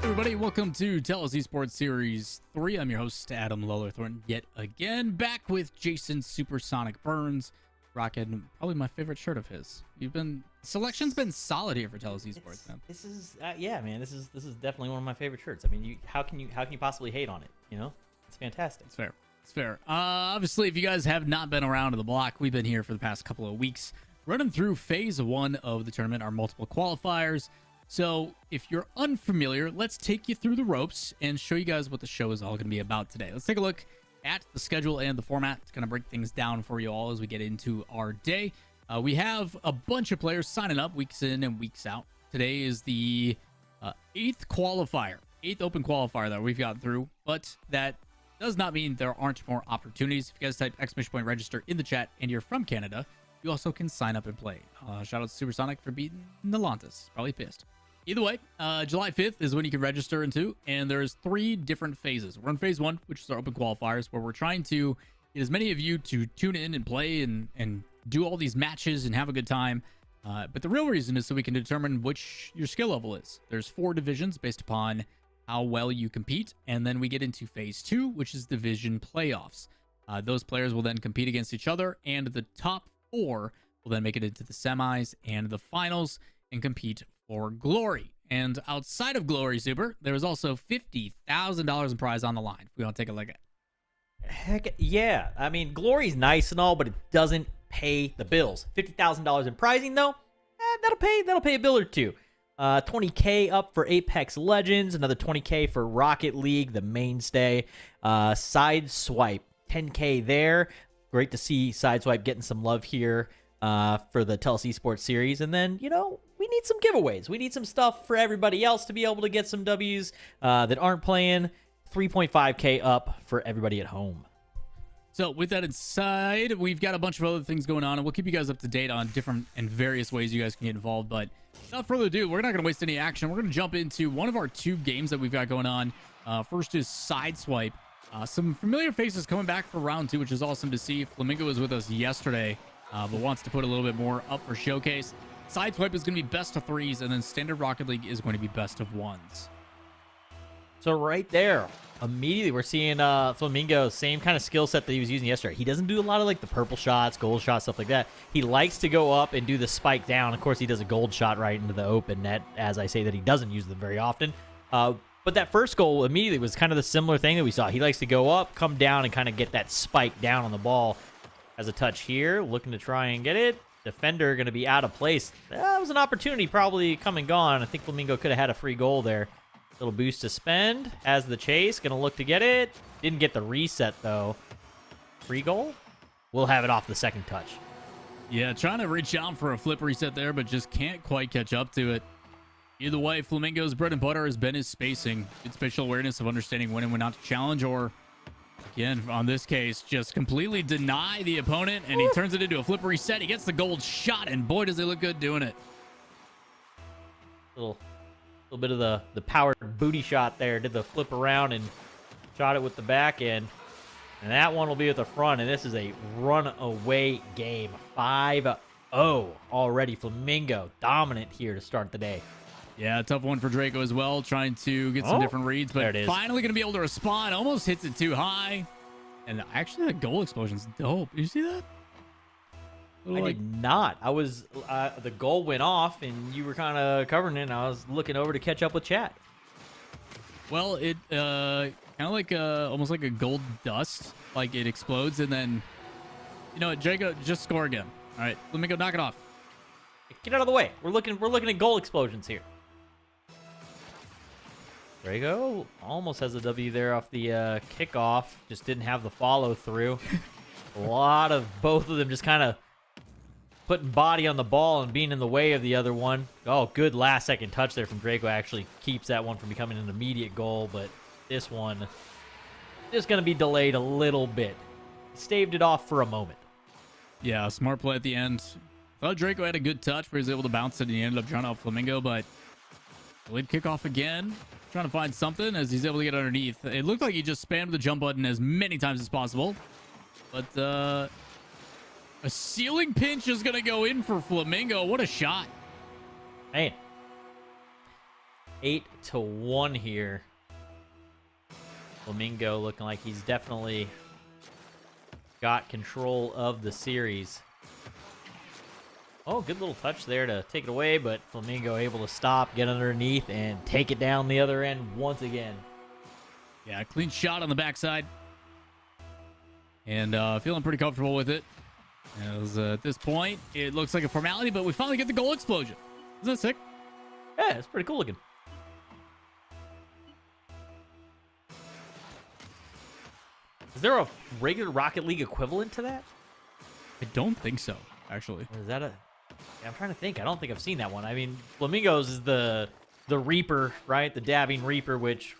Everybody, welcome to TELUS Esports Series 3. I'm your host, Adam Lollerthorne, yet again, back with Jason Supersonic Burns, rocking probably my favorite shirt of his. Selection's been solid here for TELUS Esports, man. This is yeah, man. This is definitely one of my favorite shirts. I mean, how can you possibly hate on it? You know, it's fantastic. It's fair. It's fair. Obviously, if you guys have not been around the block, we've been here for the past couple of weeks, running through phase 1 of the tournament, our multiple qualifiers. So if you're unfamiliar, let's take you through the ropes and show you guys what the show is all going to be about today. Let's take a look at the schedule and the format. It's going to break things down for you all as we get into our day. We have a bunch of players signing up weeks in and weeks out. Today is the 8th open qualifier that we've gotten through, but that does not mean there aren't more opportunities. If you guys type ! register in the chat and you're from Canada, you also can sign up and play. Shout out to Supersonic for beating Nalantis. Probably pissed. Either way, July 5th is when you can register into, and there's 3 different phases. We're in phase 1, which is our open qualifiers, where we're trying to get as many of you to tune in and play and do all these matches and have a good time. But the real reason is so we can determine which your skill level is. There's 4 divisions based upon how well you compete, and then we get into phase 2, which is division playoffs. Those players will then compete against each other, and the top 4 will then make it into the semis and the finals and compete for glory. And outside of glory, Super, there is also $50,000 in prize on the line. If we want to take a look at it. Heck yeah! I mean, glory's nice and all, but it doesn't pay the bills. $50,000 in prizing though, that'll pay a bill or two. 20K up for Apex Legends, another 20K for Rocket League, the mainstay. Sideswipe, 10K there. Great to see Sideswipe getting some love here for the TELUS Esports Series. And then, you know, we need some giveaways. We need some stuff for everybody else to be able to get some W's that aren't playing. 3.5K up for everybody at home. So with that inside, we've got a bunch of other things going on, and we'll keep you guys up to date on different and various ways you guys can get involved. But without further ado, we're not going to waste any action. We're going to jump into one of our 2 games that we've got going on. First is Sideswipe. Some familiar faces coming back for round 2, which is awesome to see. Flamingo was with us yesterday, but wants to put a little bit more up for showcase. Sideswipe is going to be best of 3s, and then Standard Rocket League is going to be best of 1s. So right there, immediately we're seeing Flamingo, same kind of skill set that he was using yesterday. He doesn't do a lot of like the purple shots, gold shots, stuff like that. He likes to go up and do the spike down. Of course, he does a gold shot right into the open net, as I say that he doesn't use them very often. But that first goal immediately was kind of the similar thing that we saw. He likes to go up, come down, and kind of get that spike down on the ball. Has a touch here, looking to try and get it. Defender going to be out of place. That was an opportunity probably come and gone. I think Flamingo could have had a free goal there. Little boost to spend. Has the chase. Going to look to get it. Didn't get the reset, though. Free goal? We'll have it off the second touch. Yeah, trying to reach out for a flip reset there, but just can't quite catch up to it. Either way, Flamingo's bread and butter has been his spacing. Good spatial awareness of understanding when and when not to challenge, or, again, on this case, just completely deny the opponent, and he turns it into a flip reset. He gets the gold shot, and boy, does he look good doing it. Little bit of the power booty shot there. Did the flip around and shot it with the back end. And that one will be at the front, and this is a runaway game. 5-0 already. Flamingo dominant here to start the day. Yeah, tough one for Draco as well, trying to get some different reads, but finally going to be able to respond. Almost hits it too high. And actually, the goal explosion's dope. Did you see that? I did not. I was the goal went off, and you were kind of covering it, and I was looking over to catch up with chat. Well, it kind of like almost like a gold dust. Like, it explodes, and then, you know what, Draco, just score again. All right, Flamingo, knock it off. Get out of the way. We're looking at goal explosions here. Drago almost has a W there off the kickoff. Just didn't have the follow through. A lot of both of them just kind of putting body on the ball and being in the way of the other one. Oh, good last second touch there from Draco. Actually keeps that one from becoming an immediate goal, but this one just going to be delayed a little bit. Staved it off for a moment. Yeah, smart play at the end. Thought Draco had a good touch where he was able to bounce it, and he ended up trying out Flamingo, but lead kickoff again. Trying to find something as he's able to get underneath. It looked like he just spammed the jump button as many times as possible. But a ceiling pinch is going to go in for Flamingo. What a shot. Man. 8-1 here. Flamingo looking like he's definitely got control of the series. Oh, good little touch there to take it away, but Flamingo able to stop, get underneath, and take it down the other end once again. Yeah, clean shot on the backside. And feeling pretty comfortable with it. As at this point, it looks like a formality, but we finally get the goal explosion. Isn't that sick? Yeah, it's pretty cool looking. Is there a regular Rocket League equivalent to that? I don't think so, actually. Or is that a... Yeah, I'm trying to think. I don't think I've seen that one. I mean, Flamingos is the Reaper, right? The dabbing Reaper, which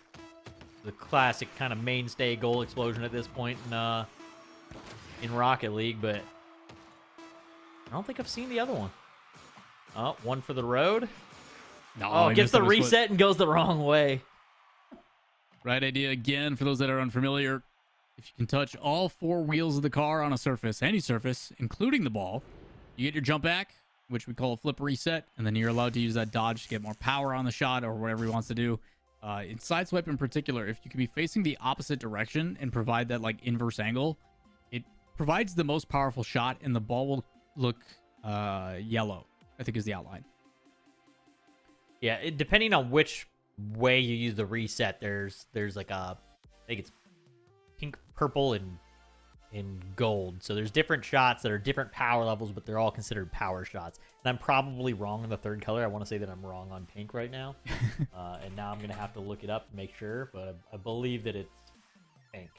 the classic kind of mainstay goal explosion at this point in Rocket League, but I don't think I've seen the other one. Oh, one for the road. No, Oh, gets the reset and goes the wrong way. Right idea again for those that are unfamiliar. If you can touch all 4 wheels of the car on a surface, any surface, including the ball, you get your jump back, which we call a flip reset, and then you're allowed to use that dodge to get more power on the shot or whatever he wants to do. In Sideswipe in particular, if you can be facing the opposite direction and provide that like inverse angle, it provides the most powerful shot, and the ball will look yellow, I think is the outline. Yeah, depending on which way you use the reset, there's like I think it's pink, purple, and gold. So there's different shots that are different power levels, but they're all considered power shots. And I'm probably wrong in the third color. I want to say that I'm wrong on pink right now. And now I'm going to have to look it up to make sure, but I believe that it's pink.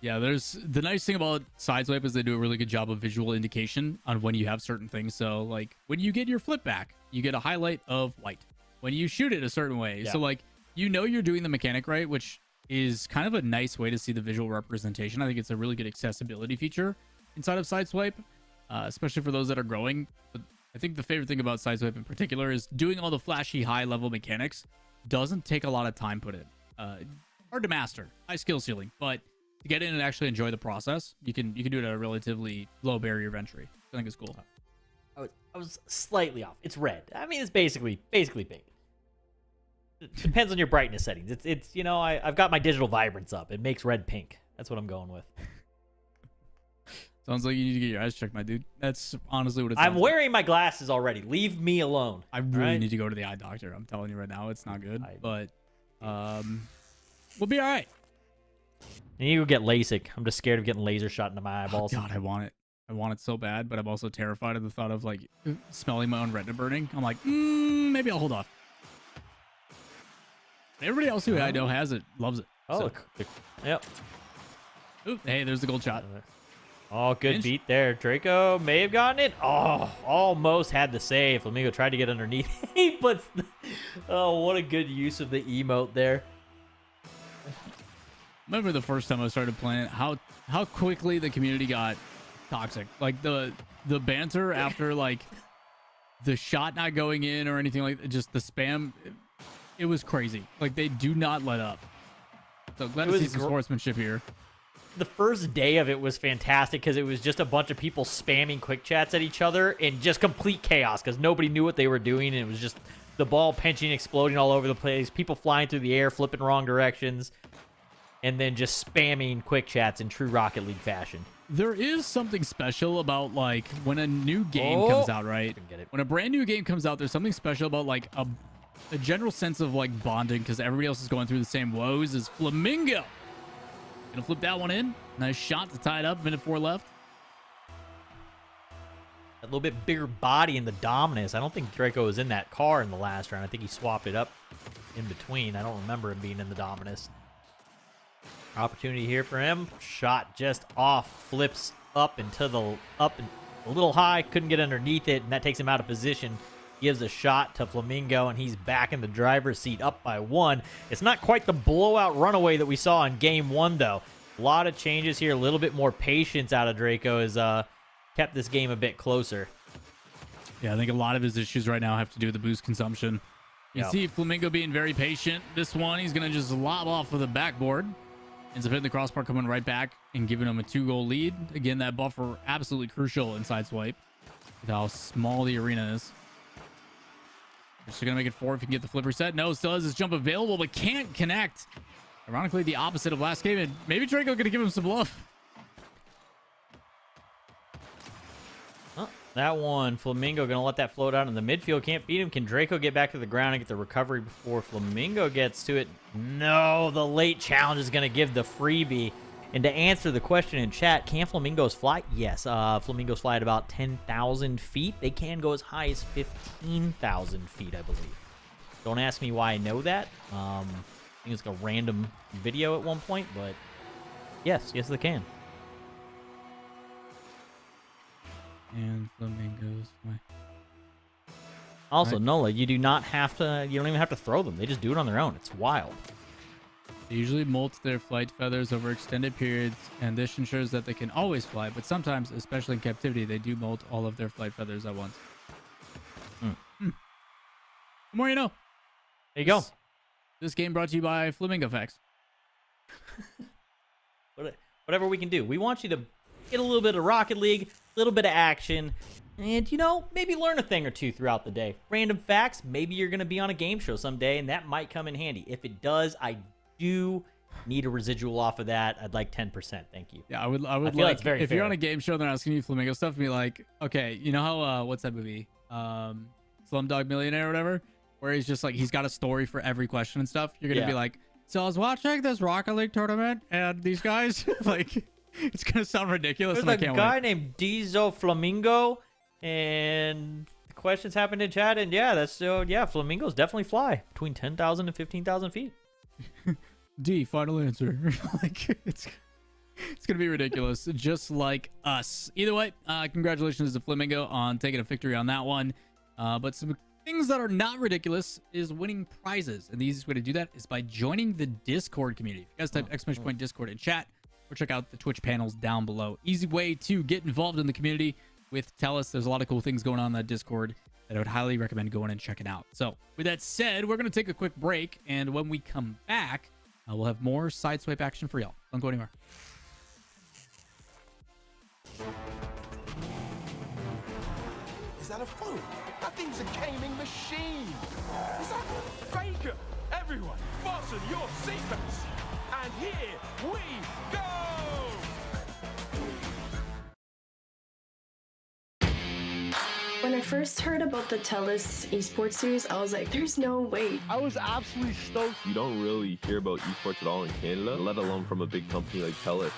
Yeah, there's the nice thing about Sideswipe is they do a really good job of visual indication on when you have certain things. So like when you get your flip back, you get a highlight of white. When you shoot it a certain way. Yeah. So like, you know, you're doing the mechanic right, which is kind of a nice way to see the visual representation. I think it's a really good accessibility feature inside of Sideswipe, especially for those that are growing. But I think the favorite thing about Sideswipe in particular is doing all the flashy high-level mechanics doesn't take a lot of time put in. Hard to master, high skill ceiling, but to get in and actually enjoy the process, you can do it at a relatively low barrier of entry. I think it's cool. I was slightly off. It's red. I mean, it's basically pink. It depends on your brightness settings. It's you know, I've got my digital vibrance up. It makes red pink. That's what I'm going with. Sounds like you need to get your eyes checked, my dude. That's honestly what it sounds I'm wearing my glasses already. Leave me alone. I really need to go to the eye doctor. I'm telling you right now, it's not good. But we'll be all right. I need to go get LASIK. I'm just scared of getting laser shot into my eyeballs. Oh, God, I want it. I want it so bad, but I'm also terrified of the thought of like smelling my own retina burning. I'm like, maybe I'll hold off. Everybody else who I know has it, loves it. Oh, so. Yep. Ooh, hey, there's the gold shot. Oh, good beat there. Draco may have gotten it. Oh, almost had the save. Flamingo tried to get underneath. He puts oh, what a good use of the emote there. Remember the first time I started playing it, how quickly the community got toxic. Like the banter after like the shot not going in or anything like that, just the spam. It was crazy. Like they do not let up. So glad to see some sportsmanship here. The first day of it was fantastic because it was just a bunch of people spamming quick chats at each other and just complete chaos because nobody knew what they were doing. And it was just the ball pinching, exploding all over the place, people flying through the air, flipping wrong directions, and then just spamming quick chats in true Rocket League fashion. There is something special about like when a new game comes out, right? When a brand new game comes out, there's something special about like a general sense of like bonding because everybody else is going through the same woes as Flamingo. Gonna flip that one in. Nice shot to tie it up. Minute 4 left. A little bit bigger body in the Dominus. I don't think Draco was in that car in the last round. I think he swapped it up in between. I don't remember him being in the Dominus. Opportunity here for him. Shot just off. Flips up into the up and a little high. Couldn't get underneath it, and that takes him out of position. Gives a shot to Flamingo, and he's back in the driver's seat up by 1. It's not quite the blowout runaway that we saw in Game 1, though. A lot of changes here. A little bit more patience out of Draco has kept this game a bit closer. Yeah, I think a lot of his issues right now have to do with the boost consumption. You see Flamingo being very patient. This one, he's going to just lob off of the backboard. Ends up hitting the crossbar, coming right back and giving him a 2-goal lead. Again, that buffer absolutely crucial in Sideswipe with how small the arena is. Just going to make it 4 if you can get the flipper set. No, still has his jump available, but can't connect. Ironically, the opposite of last game, and maybe Draco going to give him some love. Oh, that one, Flamingo going to let that float out in the midfield. Can't beat him. Can Draco get back to the ground and get the recovery before Flamingo gets to it? No, the late challenge is going to give the freebie. And to answer the question in chat, can flamingos fly? Yes, flamingos fly at about 10,000 feet. They can go as high as 15,000 feet, I believe. Don't ask me why I know that. I think it's like a random video at one point, but yes, they can. And flamingos fly. Also, Nola, you don't even have to throw them. They just do it on their own. It's wild. They usually molt their flight feathers over extended periods, and this ensures that they can always fly, but sometimes, especially in captivity, they do molt all of their flight feathers at once. The more you know. There you go. This game brought to you by Flamingo Facts. Whatever we can do. We want you to get a little bit of Rocket League, a little bit of action, and, maybe learn a thing or two throughout the day. Random facts, maybe you're going to be on a game show someday, and that might come in handy. If it does, I do need a residual off of that. I'd like 10%. Thank you. Yeah, I would feel like, that's very if fair. you're on a game show and they're asking you Flamingo stuff, be like, okay, you know how, what's that movie? Slumdog Millionaire or whatever? Where he's just like, he's got a story for every question and stuff. You're going to be like, so I was watching this Rocket League tournament and these guys, like, it's going to sound ridiculous. There's and I can't a guy wait. named Dizo Flamingo, and the questions happened in chat, and flamingos definitely fly between 10,000 and 15,000 feet. D, final answer. Like, it's gonna be ridiculous, just like us. Either way, congratulations to Flamingo on taking a victory on that one. But some things that are not ridiculous is winning prizes, and the easiest way to do that is by joining the Discord community. If you guys type exclamation point Discord in chat, or check out the Twitch panels down below. Easy way to get involved in the community with TELUS. There's a lot of cool things going on in that Discord that I would highly recommend going and checking out. So with that said, we're going to take a quick break, and when we come back, we'll have more Sideswipe action for y'all. Don't go anywhere. Is that a phone? That thing's a gaming machine. Is that Faker? Everyone, fasten your seatbelts. And here we go! When I first heard about the TELUS Esports Series, I was like, there's no way. I was absolutely stoked. You don't really hear about esports at all in Canada, let alone from a big company like TELUS.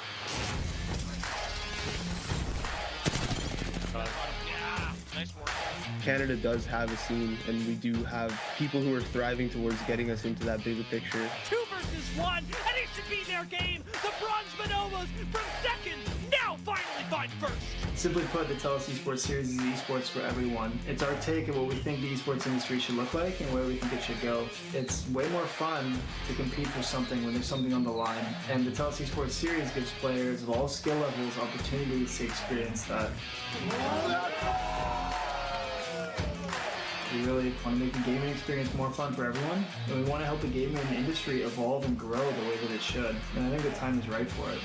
Canada does have a scene, and we do have people who are thriving towards getting us into that bigger picture. 2 versus 1, and it should be their game. The Bronze Bonobos from second, now finally find first. Simply put, the TELUS Esports Series is esports for everyone. It's our take of what we think the esports industry should look like and where we think it should go. It's way more fun to compete for something when there's something on the line. And the TELUS Esports Series gives players of all skill levels opportunities to experience that. We really want to make the gaming experience more fun for everyone, and we want to help the gaming industry evolve and grow the way that it should. And I think the time is right for it.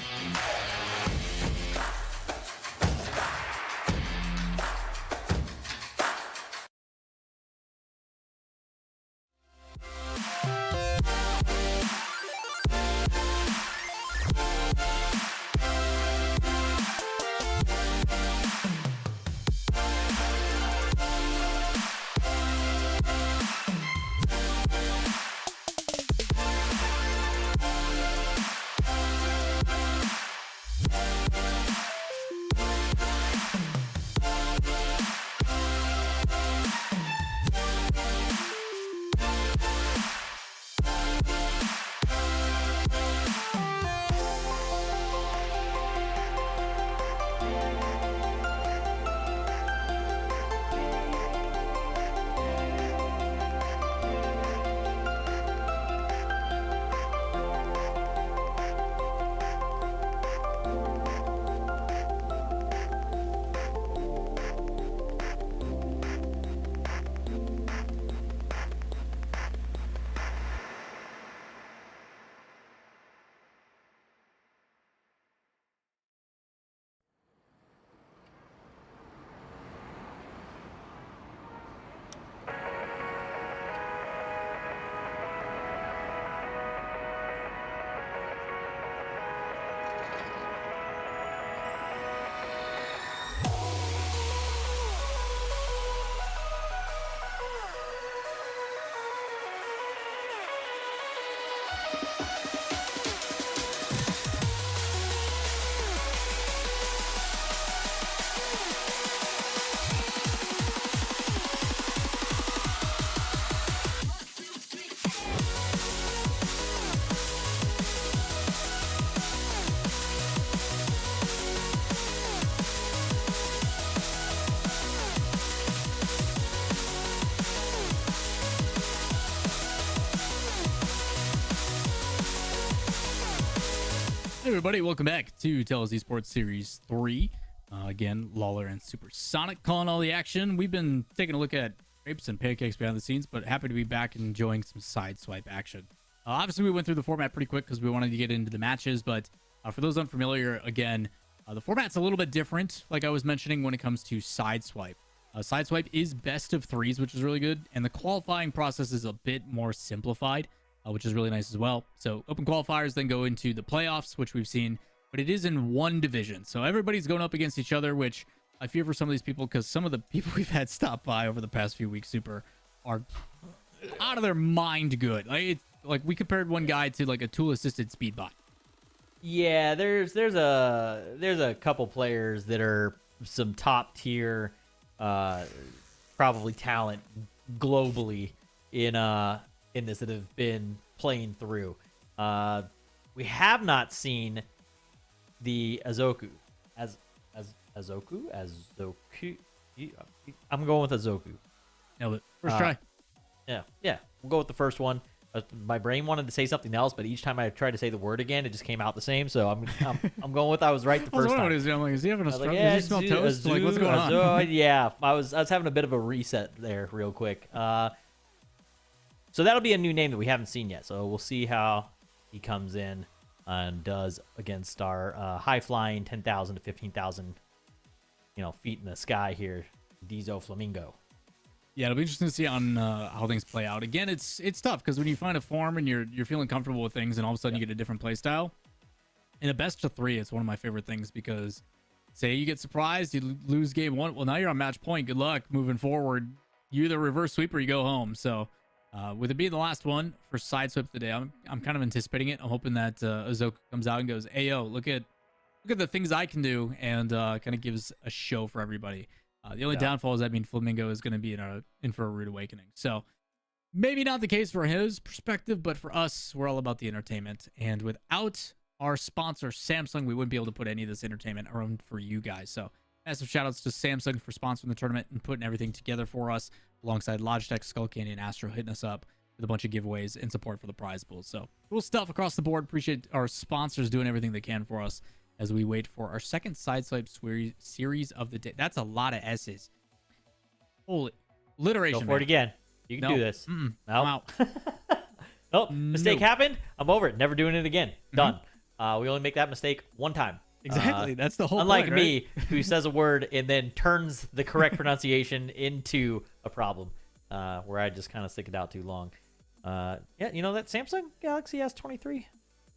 Hey everybody, welcome back to TELUS Esports Series 3. Again, Lawler and Supersonic calling all the action. We've been taking a look at grapes and pancakes behind the scenes, but happy to be back and enjoying some Sideswipe action. Obviously, we went through the format pretty quick because we wanted to get into the matches, but for those unfamiliar, again, the format's a little bit different, like I was mentioning, when it comes to Sideswipe. Sideswipe is best of threes, which is really good, and the qualifying process is a bit more simplified, which is really nice as well. So open qualifiers then go into the playoffs, which we've seen, but it is in one division. So everybody's going up against each other, which I fear for some of these people because some of the people we've had stop by over the past few weeks, Super, are out of their mind good. Like we compared one guy to like a tool-assisted speed bot. Yeah, there's a couple players that are some top tier, probably talent globally in this that have been playing through. We have not seen the Azoku. Azoku. I'm going with Azoku. Nailed it. First try. Yeah. We'll go with the first one. My brain wanted to say something else, but each time I tried to say the word again, it just came out the same. So I'm going with I was right the first time. What is he? I'm like, is he having a stroke? Yeah, Does he smell toast? Like, what's going on? Yeah, I was having a bit of a reset there, real quick. So that'll be a new name that we haven't seen yet. So we'll see how he comes in and does against our high flying 10,000 to 15,000, feet in the sky here, Dizo Flamingo. Yeah, it'll be interesting to see on how things play out. Again, it's tough because when you find a form and you're feeling comfortable with things, and all of a sudden you get a different play style. In a best of three, it's one of my favorite things because, say you get surprised, you lose game one. Well, now you're on match point. Good luck moving forward. You either reverse sweep or you go home. So, with it being the last one for Sideswipe today, I'm kind of anticipating it. I'm hoping that Azoka comes out and goes, "Ayo, look at the things I can do," and kind of gives a show for everybody. The only downfall is that Flamingo is going to be in for a rude awakening. So maybe not the case for his perspective, but for us, we're all about the entertainment. And without our sponsor, Samsung, we wouldn't be able to put any of this entertainment around for you guys. So massive shout outs to Samsung for sponsoring the tournament and putting everything together for us, alongside Logitech, Skull Candy, and Astro hitting us up with a bunch of giveaways and support for the prize pools. So cool stuff across the board. Appreciate our sponsors doing everything they can for us as we wait for our second Sideswipe series of the day. That's a lot of S's. Holy alliteration. Go for it again. You can do this. I'm Nope. out. Nope. Mistake happened. I'm over it. Never doing it again. Done. We only make that mistake one time. Exactly. That's the whole unlike point, right? me, who says a word and then turns the correct pronunciation into a problem, where I just kind of stick it out too long. Yeah, that Samsung Galaxy S23.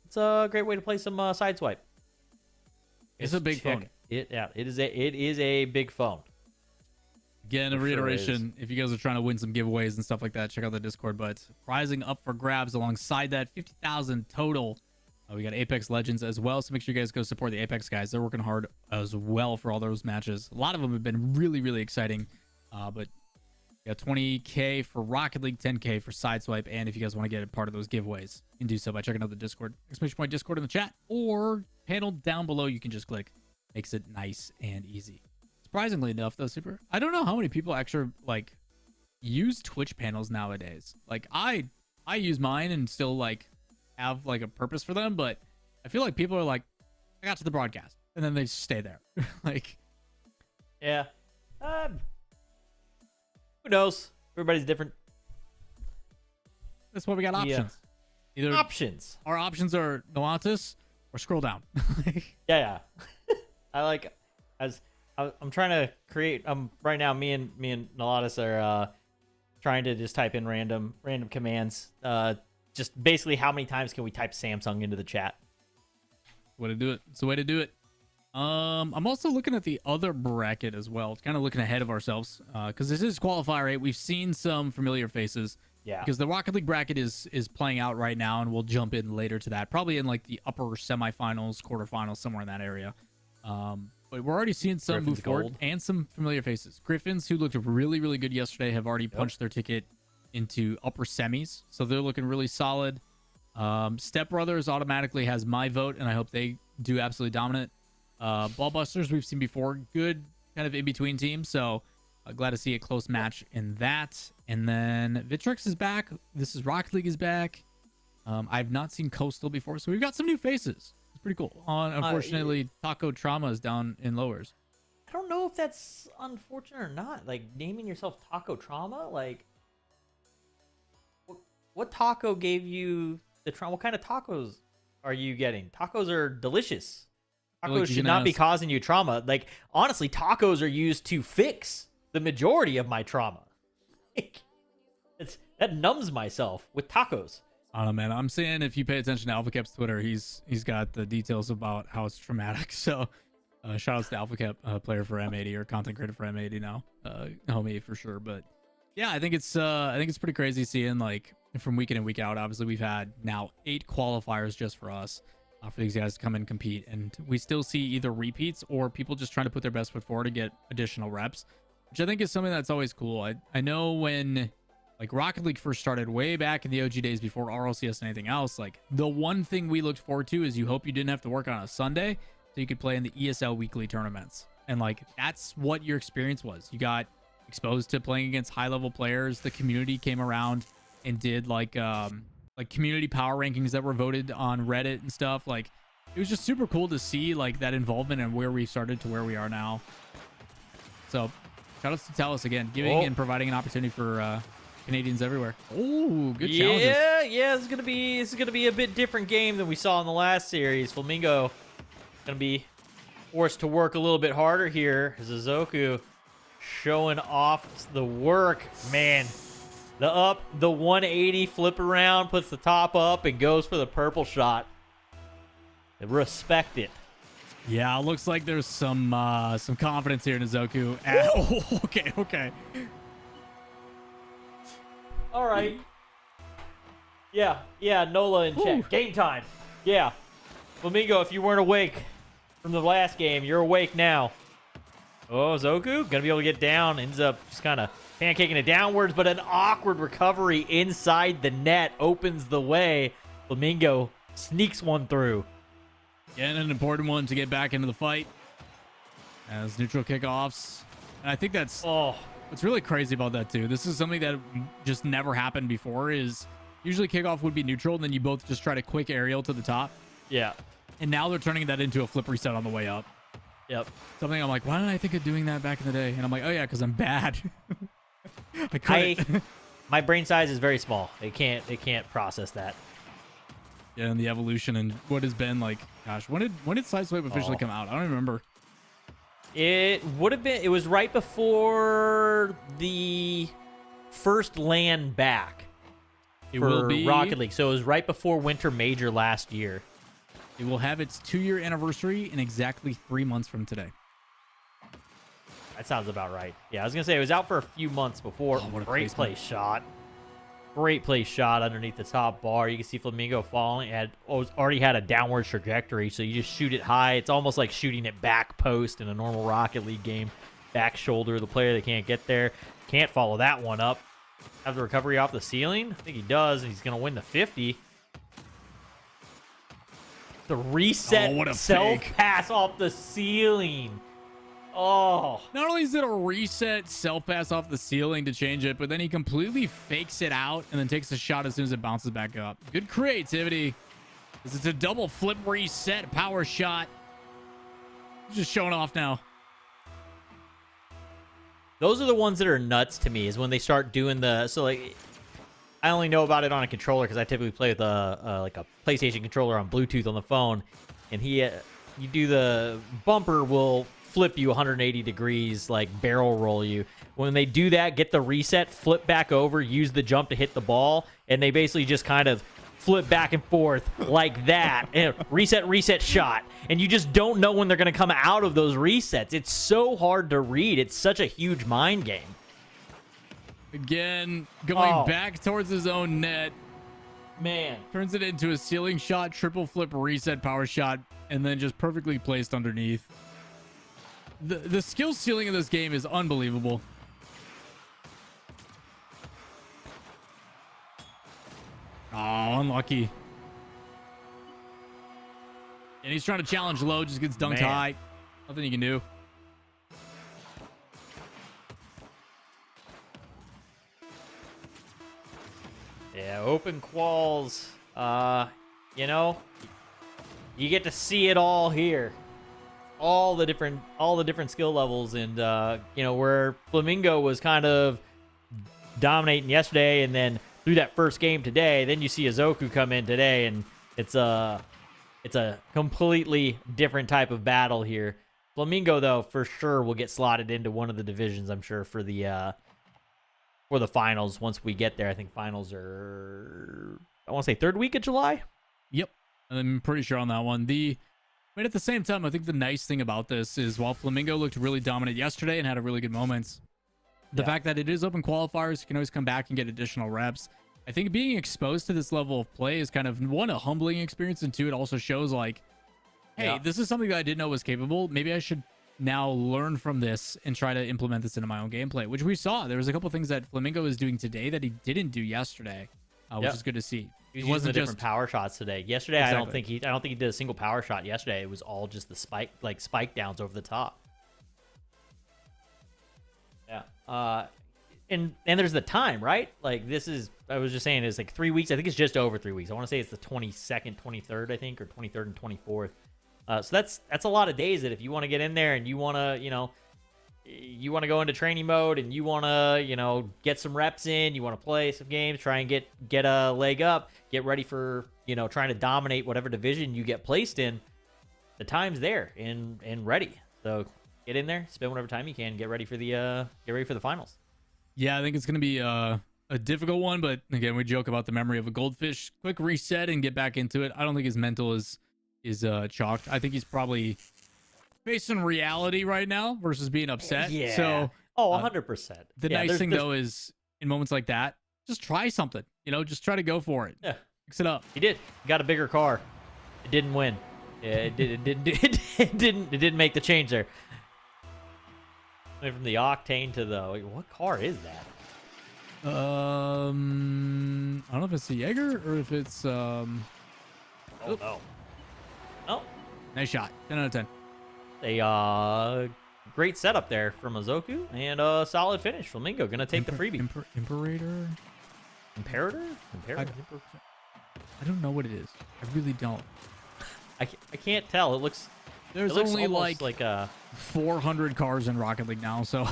It's a great way to play some Sideswipe. It's a big phone. It is a big phone. Again, a reiteration, if you guys are trying to win some giveaways and stuff like that, check out the Discord. But prizing up for grabs alongside that, 50,000 total. We got Apex Legends as well, so make sure you guys go support the Apex guys. They're working hard as well for all those matches. A lot of them have been really, really exciting. But we got 20K for Rocket League, 10K for Sideswipe, and if you guys want to get a part of those giveaways, you can do so by checking out the Discord. Exclamation point Discord in the chat, or panel down below you can just click. Makes it nice and easy. Surprisingly enough, though, Super, I don't know how many people actually use Twitch panels nowadays. Like I use mine and still have a purpose for them, but I feel like people are like, I got to the broadcast, and then they just stay there. Yeah. Who knows? Everybody's different. That's why we got options. Yeah. Either options. Our options are Nolantis or scroll down. Yeah. I'm trying to create. Right now, me and Nolantis are trying to just type in random commands. Just basically, how many times can we type Samsung into the chat? Way to do it. It's the way to do it. I'm also looking at the other bracket as well. It's kind of looking ahead of ourselves because this is qualifier 8. We've seen some familiar faces. Yeah. Because the Rocket League bracket is playing out right now, and we'll jump in later to that. Probably in the upper semifinals, quarterfinals, somewhere in that area. But we're already seeing some move forward and some familiar faces. Griffins, who looked really, really good yesterday, have already punched their ticket into upper semis, so they're looking really solid. Step Brothers automatically has my vote, and I hope they do absolutely dominant. Ballbusters we've seen before, good kind of in between teams, so glad to see a close match in that. And then Vitrix is back. This is Rocket League is back. I've not seen Coastal before, so we've got some new faces. pretty cool. Unfortunately, Taco Trauma is down in lowers. I don't know if that's unfortunate or not. Like, naming yourself Taco Trauma? Like, what taco gave you the trauma? What kind of tacos are you getting? Tacos are delicious. Tacos should not be causing you trauma. Like, honestly, tacos are used to fix the majority of my trauma. That numbs myself with tacos. I don't know, man. I'm saying if you pay attention to AlphaCap's Twitter, he's got the details about how it's traumatic. So, shout outs to AlphaCap, player for M80 or content creator for M80 now, homie for sure. But yeah, I think it's pretty crazy seeing like from week in and week out. Obviously, we've had now 8 qualifiers just for us, for these guys to come and compete, and we still see either repeats or people just trying to put their best foot forward to get additional reps, which I think is something that's always cool. I know when like Rocket League first started way back in the OG days before RLCS and anything else, like the one thing we looked forward to is you hope you didn't have to work on a Sunday so you could play in the ESL weekly tournaments. And like that's what your experience was. You got exposed to playing against high level players. The community came around and did like community power rankings that were voted on Reddit and stuff. Like it was just super cool to see like that involvement and where we started to where we are now. So shout outs to TELUS again, giving and providing an opportunity for Canadians everywhere. Oh, good challenges. Yeah, this is gonna be a bit different game than we saw in the last series. Flamingo gonna be forced to work a little bit harder here. Zizoku showing off the work. Man, the 180 flip around, puts the top up and goes for the purple shot. Respect it. Yeah, it looks like there's some confidence here in Zizoku. Oh, okay. All right. Yeah, Nola in chat. Game time. Yeah. Flamingo, if you weren't awake from the last game, you're awake now. Oh, Zoku gonna be able to get down. Ends up just kind of pancaking it downwards, but an awkward recovery inside the net opens the way. Flamingo sneaks one through. Again, an important one to get back into the fight as neutral kickoffs. And I think that's what's really crazy about that too. This is something that just never happened before. Is usually kickoff would be neutral, and then you both just try to quick aerial to the top. Yeah. And now they're turning that into a flip reset on the way up. Yep. Something I'm like, why didn't I think of doing that back in the day? And I'm like, oh yeah, because I'm bad. I couldn't. My brain size is very small. They can't process that. Yeah, and the evolution and what has been like, gosh, when did Sideswipe officially come out? I don't even remember. It was right before the first LAN back for Rocket League. So it was right before Winter Major last year. It will have its 2-year anniversary in exactly 3 months from today. That sounds about right. Yeah, I was going to say it was out for a few months before. Oh, what a Great play shot. Great play shot underneath the top bar. You can see Flamingo falling. Already had a downward trajectory, so you just shoot it high. It's almost like shooting it back post in a normal Rocket League game. Back shoulder, the player that can't get there. Can't follow that one up. Have the recovery off the ceiling? I think he does, and he's going to win the 50. The reset self-pass off the ceiling. Oh. Not only is it a reset self-pass off the ceiling to change it, but then he completely fakes it out and then takes a shot as soon as it bounces back up. Good creativity. This is a double flip reset power shot. He's just showing off now. Those are the ones that are nuts to me, is when they start doing the... So, like, I only know about it on a controller because I typically play with like a PlayStation controller on Bluetooth on the phone. And you do the bumper will flip you 180 degrees, like barrel roll you. When they do that, get the reset, flip back over, use the jump to hit the ball, and they basically just kind of flip back and forth like that. And reset, shot. And you just don't know when they're going to come out of those resets. It's so hard to read. It's such a huge mind game. Again, going back towards his own net. Man. Turns it into a ceiling shot, triple flip reset power shot, and then just perfectly placed underneath. The skill ceiling of this game is unbelievable. Oh, unlucky. And he's trying to challenge low, just gets dunked high. Nothing you can do. Yeah, open quals. You know, You get to see it all here. All the different skill levels, and you know, where Flamingo was kind of dominating yesterday, and then through that first game today, then you see Azoku come in today, and it's a completely different type of battle here. Flamingo, though, for sure will get slotted into one of the divisions, I'm sure, for the finals once we get there. I think finals are, I want to say, 3rd week of July. Yep, I'm pretty sure on that one. But at the same time, I think the nice thing about this is while Flamingo looked really dominant yesterday and had a really good moments, the fact that it is open qualifiers, you can always come back and get additional reps. I think being exposed to this level of play is kind of, one, a humbling experience, and two, it also shows like, hey, this is something that I didn't know was capable. Maybe I should now learn from this and try to implement this into my own gameplay, which we saw. There was a couple things that Flamingo is doing today that he didn't do yesterday, which is good to see. He wasn't just different power shots today. Yesterday, exactly. I don't think he did a single power shot yesterday. It was all just the spike downs over the top. Yeah. And there's the time, right? Like, this is, I was just saying, it's like 3 weeks. I think it's just over 3 weeks. I want to say it's the 22nd, 23rd, I think, or 23rd and 24th. So that's a lot of days that if you want to get in there and you want to, you want to go into training mode and you want to, get some reps in, you want to play some games, try and get a leg up, get ready for, trying to dominate whatever division you get placed in, the time's there and ready. So get in there, spend whatever time you can, get ready for the finals. Yeah, I think it's going to be a difficult one, but again, we joke about the memory of a goldfish. Quick reset and get back into it. I don't think his mental is chalked. I think he's probably facing reality right now versus being upset. Yeah. So, 100%. The nice thing though is in moments like that, just try something. Just try to go for it. Yeah. Mix it up. He did. He got a bigger car. It didn't win. Yeah, it didn't make the change there. Went from the octane to the, what car is that? I don't know if it's the Jaeger or if it's Oh no. Oh. Nice shot. 10 out of 10. A great setup there from Azoku and a solid finish. Flamingo gonna take the freebie. Imperator? Imperator? I don't know what it is. I really don't. I can't tell. There's only like a 400 cars in Rocket League now, so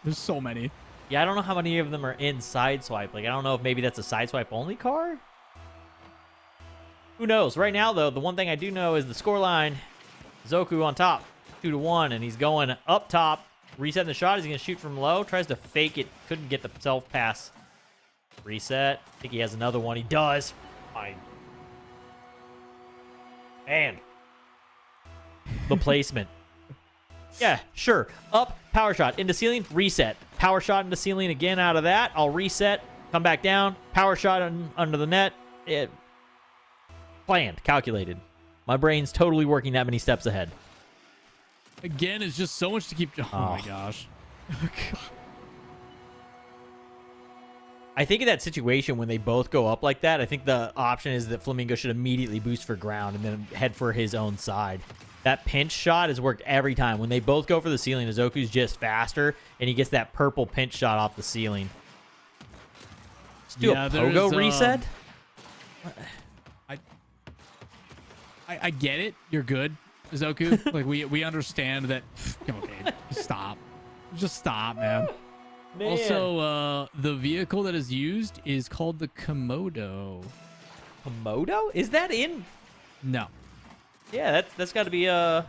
there's so many. Yeah, I don't know how many of them are in Sideswipe. Like, I don't know if maybe that's a Sideswipe only car. Who knows? Right now, though, the one thing I do know is the scoreline. Zoku on top, 2-1, and he's going up top. Resetting the shot. He's going to shoot from low. Tries to fake it. Couldn't get the self-pass. Reset. I think he has another one. He does. Fine. And the placement. Yeah, sure. Up, power shot, into ceiling, reset. Power shot into ceiling again out of that. I'll reset, come back down, power shot under the net. Planned, calculated. My brain's totally working that many steps ahead. Again, it's just so much to keep... Oh my gosh. I think in that situation when they both go up like that, I think the option is that Flamingo should immediately boost for ground and then head for his own side. That pinch shot has worked every time. When they both go for the ceiling, Azoku's just faster, and he gets that purple pinch shot off the ceiling. Let's do a pogo reset. I get it. You're good, Azoku. Like, we understand that. Okay, stop. Just stop, man. Also, the vehicle that is used is called the Komodo. Komodo? Is that in? No. Yeah, that's got to be Sideswipe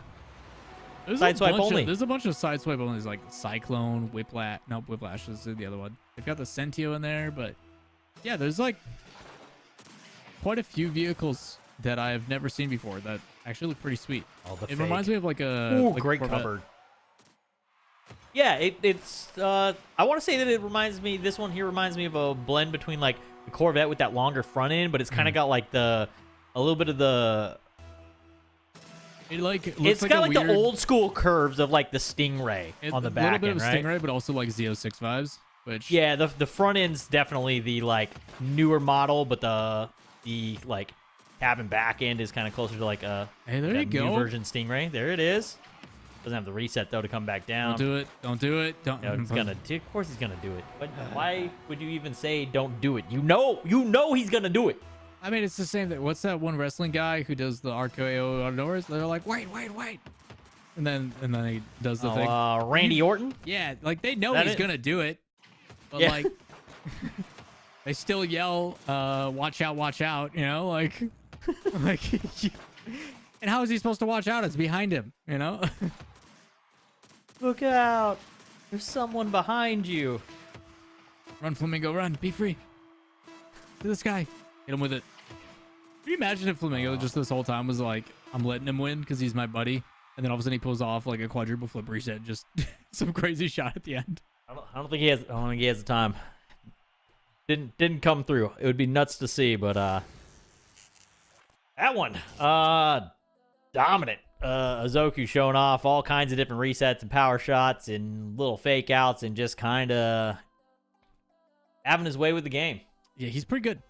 only. There's a bunch of Sideswipe onlys, like Cyclone, Whiplash. No, Whiplash is the other one. They've got the Sentio in there, but yeah, there's like quite a few vehicles that I've never seen before that actually look pretty sweet. It reminds me of like a great cover. Yeah, it's I want to say that it reminds me. This one here reminds me of a blend between like the Corvette with that longer front end, but it's kind of got like a little bit of the. It's got like the old school curves of like the Stingray on the back end, right? A little bit of Stingray, but also like Z06 vibes. Which the front end's definitely the like newer model, but the like cabin back end is kind of closer to like a new version Stingray. There it is. Doesn't have the reset though to come back down. Don't do it. Don't do it. Don't. No, it's gonna. Of course he's gonna do it. But why would you even say don't do it? You know he's gonna do it. I mean, it's the same thing. What's that one wrestling guy who does the RKO outdoors? They're like, wait. And then he does the thing. Randy Orton? Yeah, like they know That he's it? gonna do it. But Yeah. like they still yell, watch out, you know, like like and how is he supposed to watch out? It's behind him, you know? Look out. There's someone behind you. Run, Flamingo, run, be free. To this guy. Hit him with it. Can you imagine if Flamingo just this whole time was like, I'm letting him win because he's my buddy, and then all of a sudden he pulls off like a quadruple flip reset, just some crazy shot at the end. I don't think he has. I don't think he has the time. Didn't come through. It would be nuts to see, but that one, dominant. Azoku showing off all kinds of different resets and power shots and little fake outs and just kind of having his way with the game. Yeah, he's pretty good.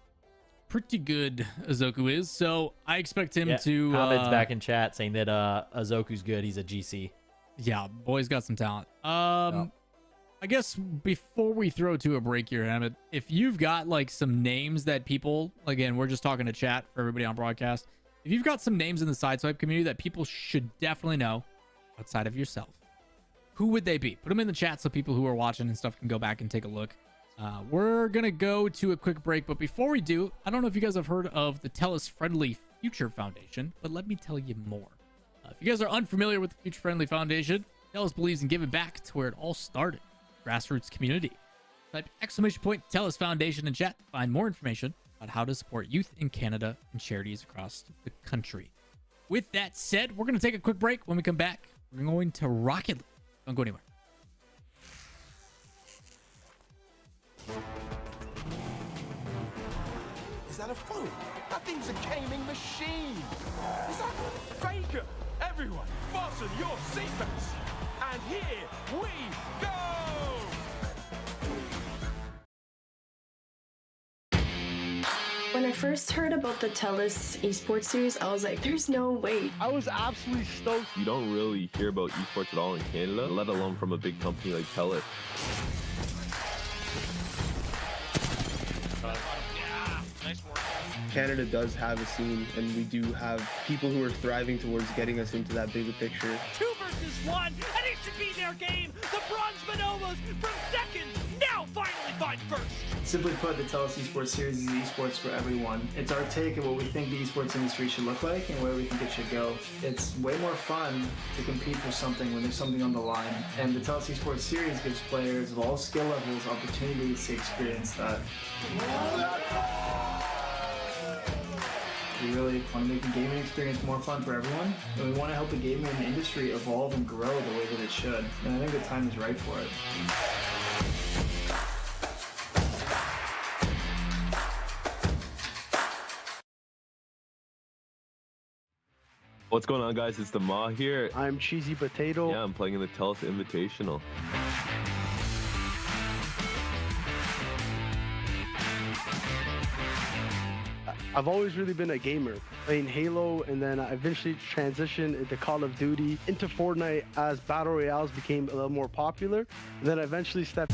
Pretty good, Azoku is. So I expect him to. Comments back in chat saying that Azoku's good. He's a GC. Yeah, boy's got some talent. I guess before we throw to a break here, Hammett, if you've got like some names that people, again, we're just talking to chat for everybody on broadcast. If you've got some names in the Sideswipe community that people should definitely know outside of yourself, who would they be? Put them in the chat so people who are watching and stuff can go back and take a look. We're going to go to a quick break, but before we do, I don't know if you guys have heard of the TELUS Friendly Future Foundation, but let me tell you more. If you guys are unfamiliar with the Future Friendly Foundation, TELUS believes in giving back to where it all started, grassroots community. Type !TELUS Foundation in chat to find more information about how to support youth in Canada and charities across the country. With that said, we're going to take a quick break. When we come back, we're going to Rocket League. Don't go anywhere. Is that a phone? That thing's a gaming machine. Is that Faker? Everyone, fasten your seatbelts. And here we go! When I first heard about the TELUS Esports Series, I was like, there's no way. I was absolutely stoked. You don't really hear about esports at all in Canada, let alone from a big company like TELUS. Canada does have a scene, and we do have people who are thriving towards getting us into that bigger picture. 2 versus 1, and it should be their game. The Bronze Bonobos from second, now finally find first. Simply put, the TELUS Esports Series is esports for everyone. It's our take on what we think the esports industry should look like and where we think it should go. It's way more fun to compete for something when there's something on the line. And the TELUS Esports Series gives players of all skill levels opportunities to experience that. We really want to make the gaming experience more fun for everyone, and we want to help the gaming industry evolve and grow the way that it should. And I think the time is right for it. What's going on, guys? It's the Ma here. I'm Cheesy Potato. Yeah, I'm playing in the TELUS Invitational. I've always really been a gamer, playing Halo, and then I eventually transitioned into Call of Duty, into Fortnite as Battle Royales became a little more popular. And then I eventually stepped...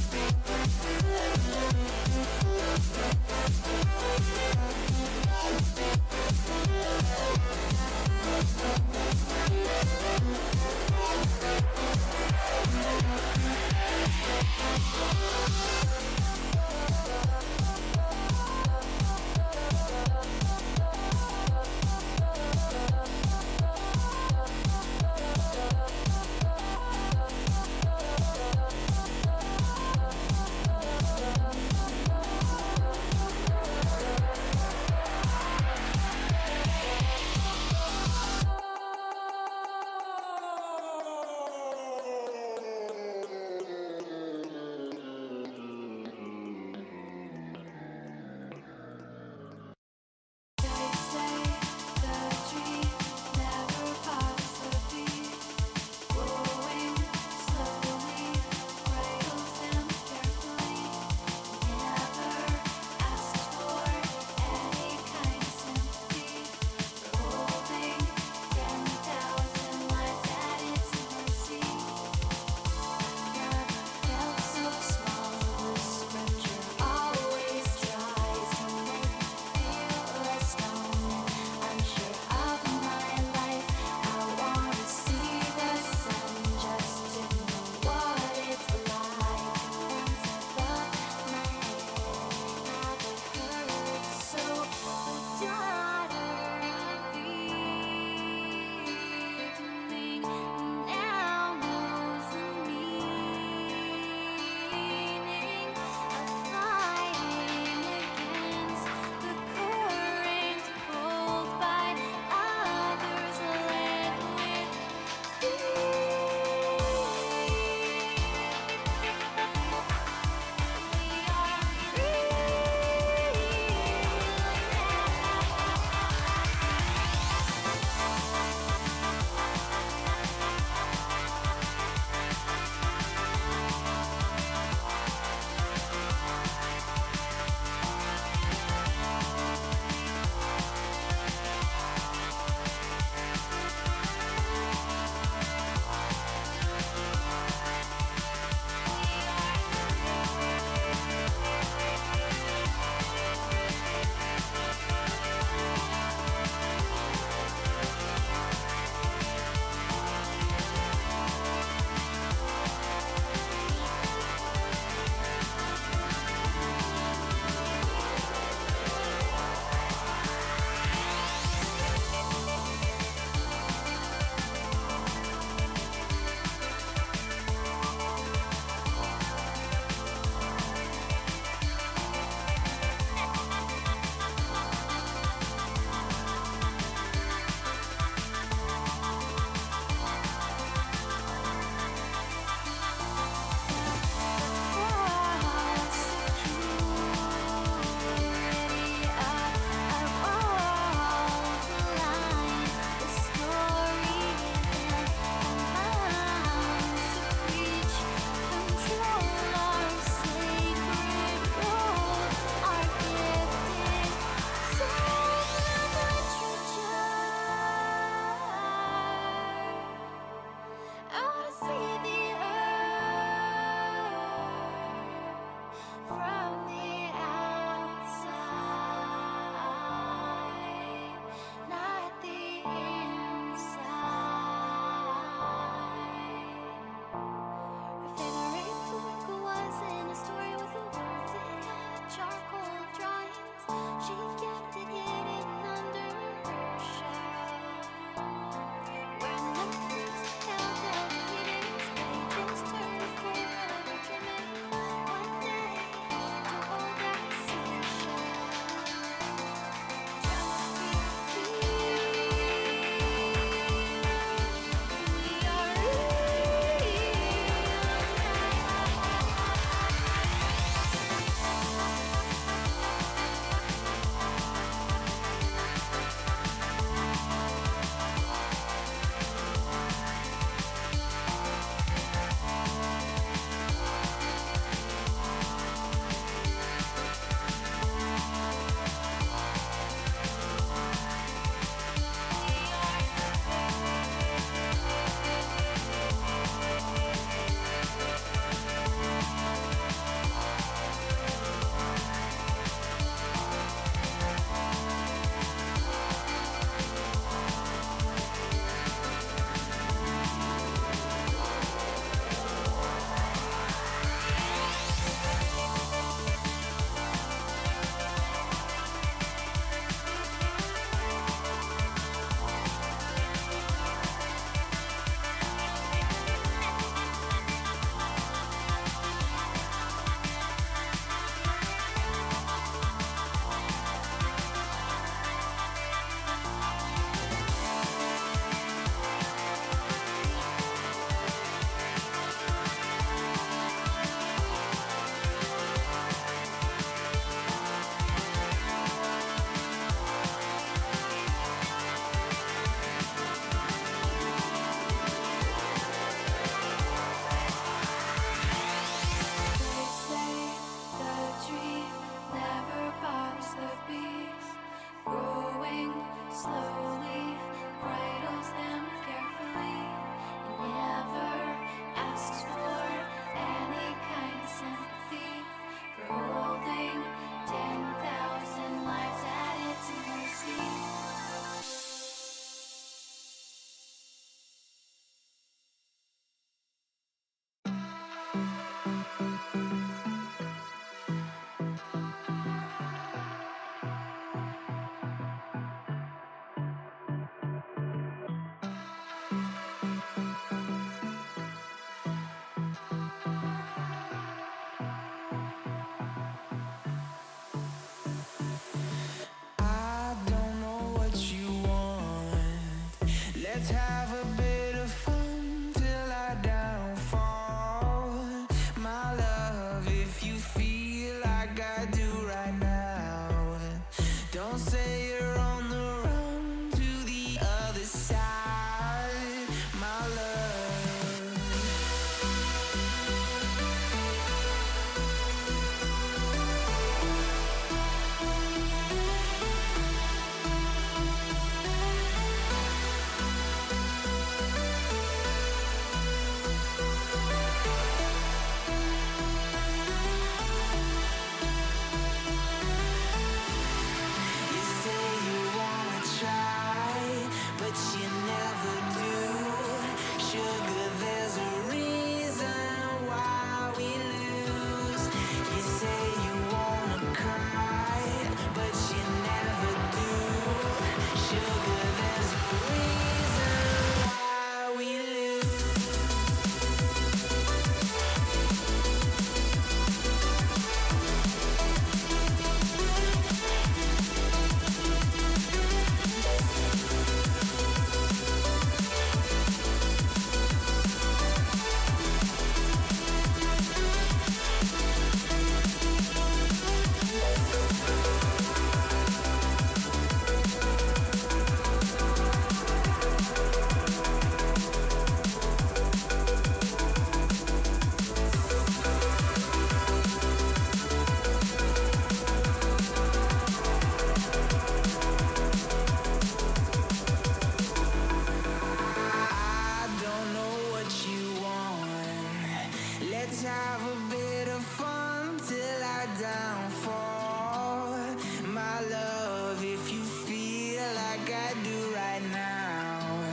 Let's have a bit of fun till I downfall. My love, if you feel like I do right now,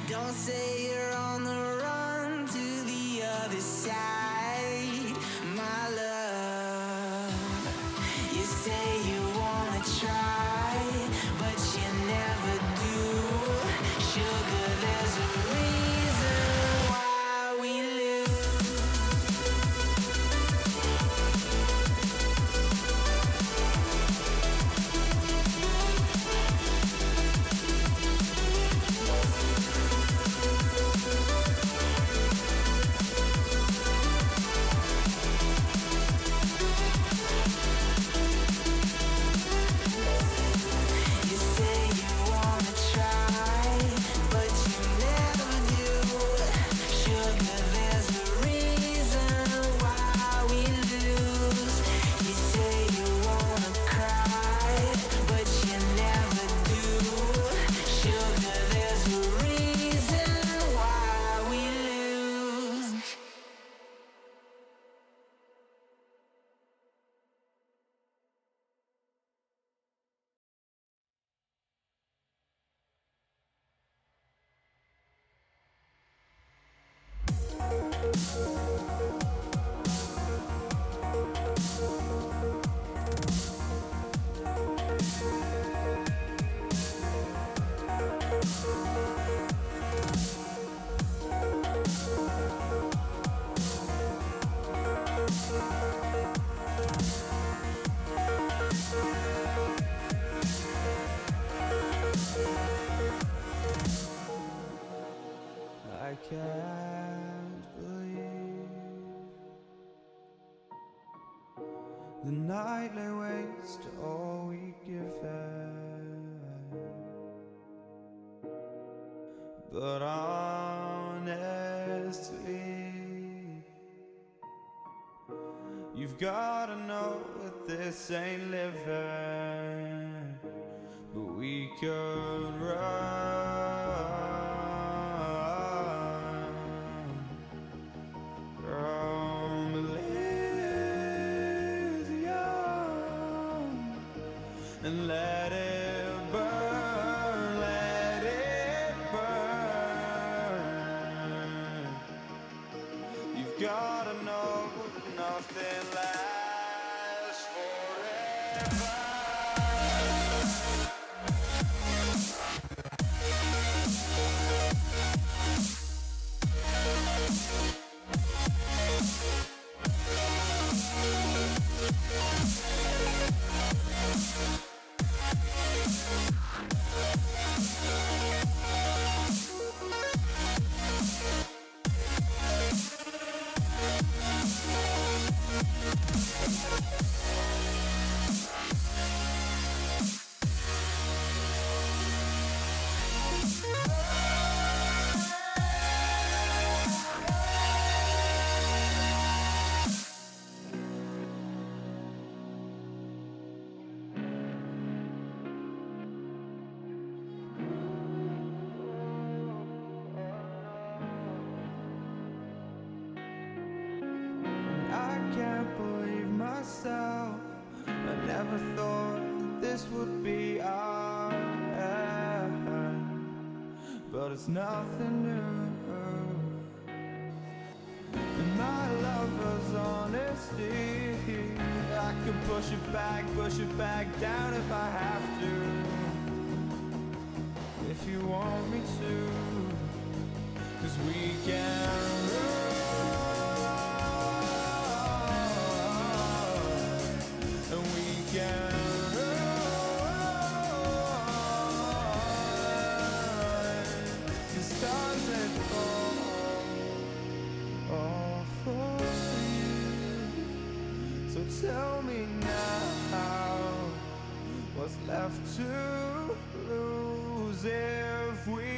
don't say you're on the run to the other side. My love, you say you wanna try, but you never do. Sugar, there's a reason why we lose. You say you wanna try, but you never do. Sugar, there's a reason why we lose. You say you wanna cry, but you never do. Sugar, there's a reason why we lose. I can't believe the night lay waste to all we given. But honestly, you've gotta know that this ain't living. But we could run from Elysium and let it burn, let it burn. You've gotta know nothing lasts forever. I can't believe myself. I never thought that this would be our end, but it's nothing new. And my lover's honesty, I can push it back down if I have to. If you want me to, 'cause we can run. And we can run. The stars that fall all for you. So tell me now, what's left to lose if we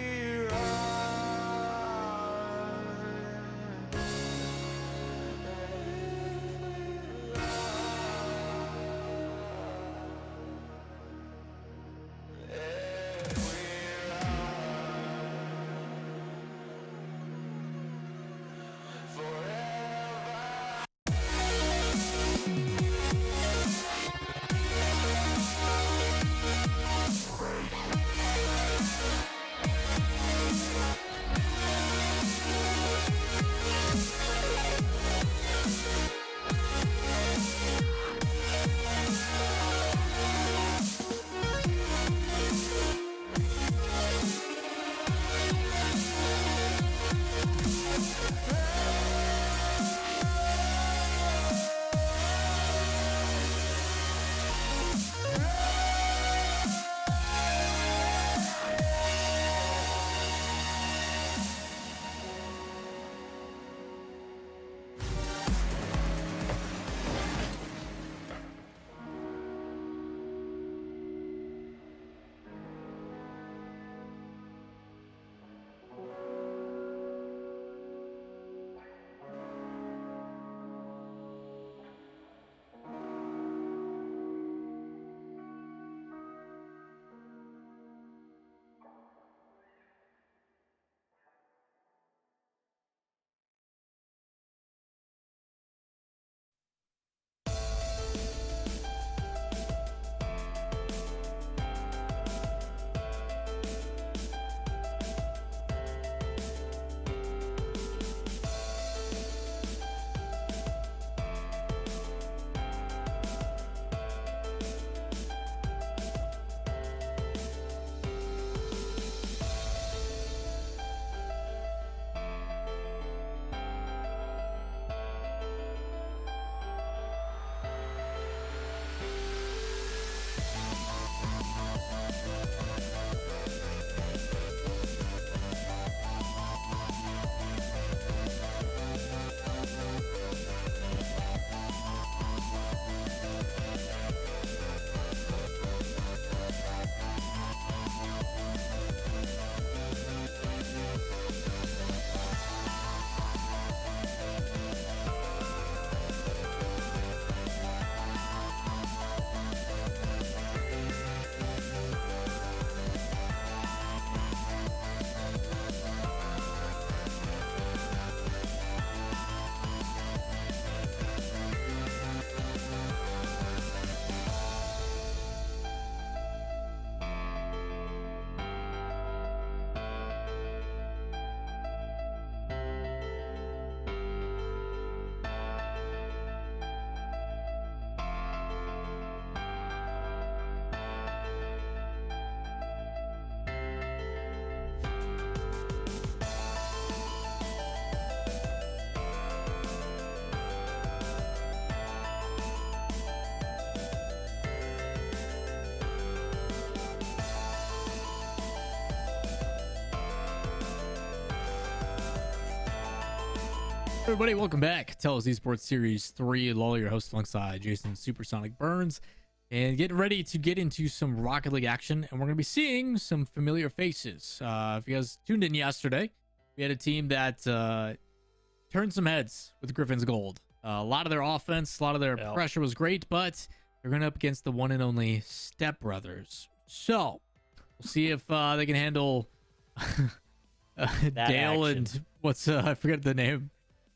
run? Forever Everybody, welcome back. TELUS Esports Series 3. Lolly, your host, alongside Jason Supersonic Burns. And getting ready to get into some Rocket League action. And we're going to be seeing some familiar faces. If you guys tuned in yesterday, we had a team that turned some heads with Griffin's Gold. A lot of their offense, a lot of their pressure was great, but they're going up against the one and only Step Brothers. So, we'll see if they can handle Dale action. and what's I forget the name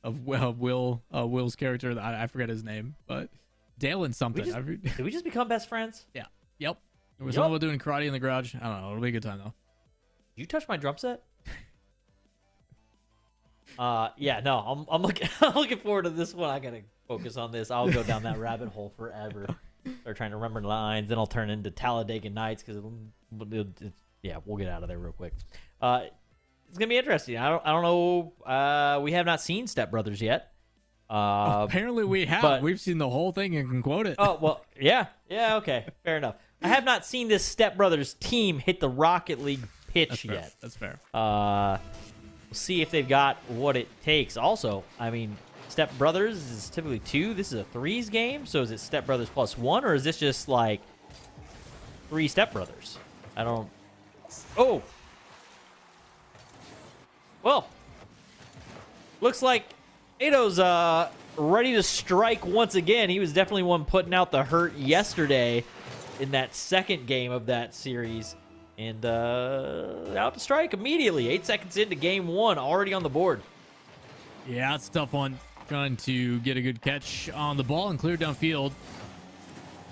of Will's character. I forget his name, but Dale and something. Did we just become best friends? Yeah. Yep. We're talking about doing karate in the garage. I don't know. It'll be a good time though. Did you touch my drum set? Yeah, no, I'm looking I'm looking forward to this one. I gotta focus on this. I'll go down that rabbit hole forever. Start trying to remember lines, then I'll turn into Talladega Nights because yeah, we'll get out of there real quick. It's gonna be interesting. I don't know. We have not seen Step Brothers yet. Apparently we have. but- We've seen the whole thing and can quote it. Oh well, yeah, okay, fair enough. I have not seen this Step Brothers team hit the Rocket League pitch yet. That's fair. We'll see if they've got what it takes. Also, I mean, Step Brothers is typically 2. This is a 3s game, so is it Step Brothers plus 1, or is this just like 3 Step Brothers? I don't. Oh. Well, looks like Ado's ready to strike once again. He was definitely one putting out the hurt yesterday in that second game of that series. And out to strike immediately. 8 seconds into game 1, already on the board. Yeah, it's a tough one. Trying to get a good catch on the ball and clear downfield.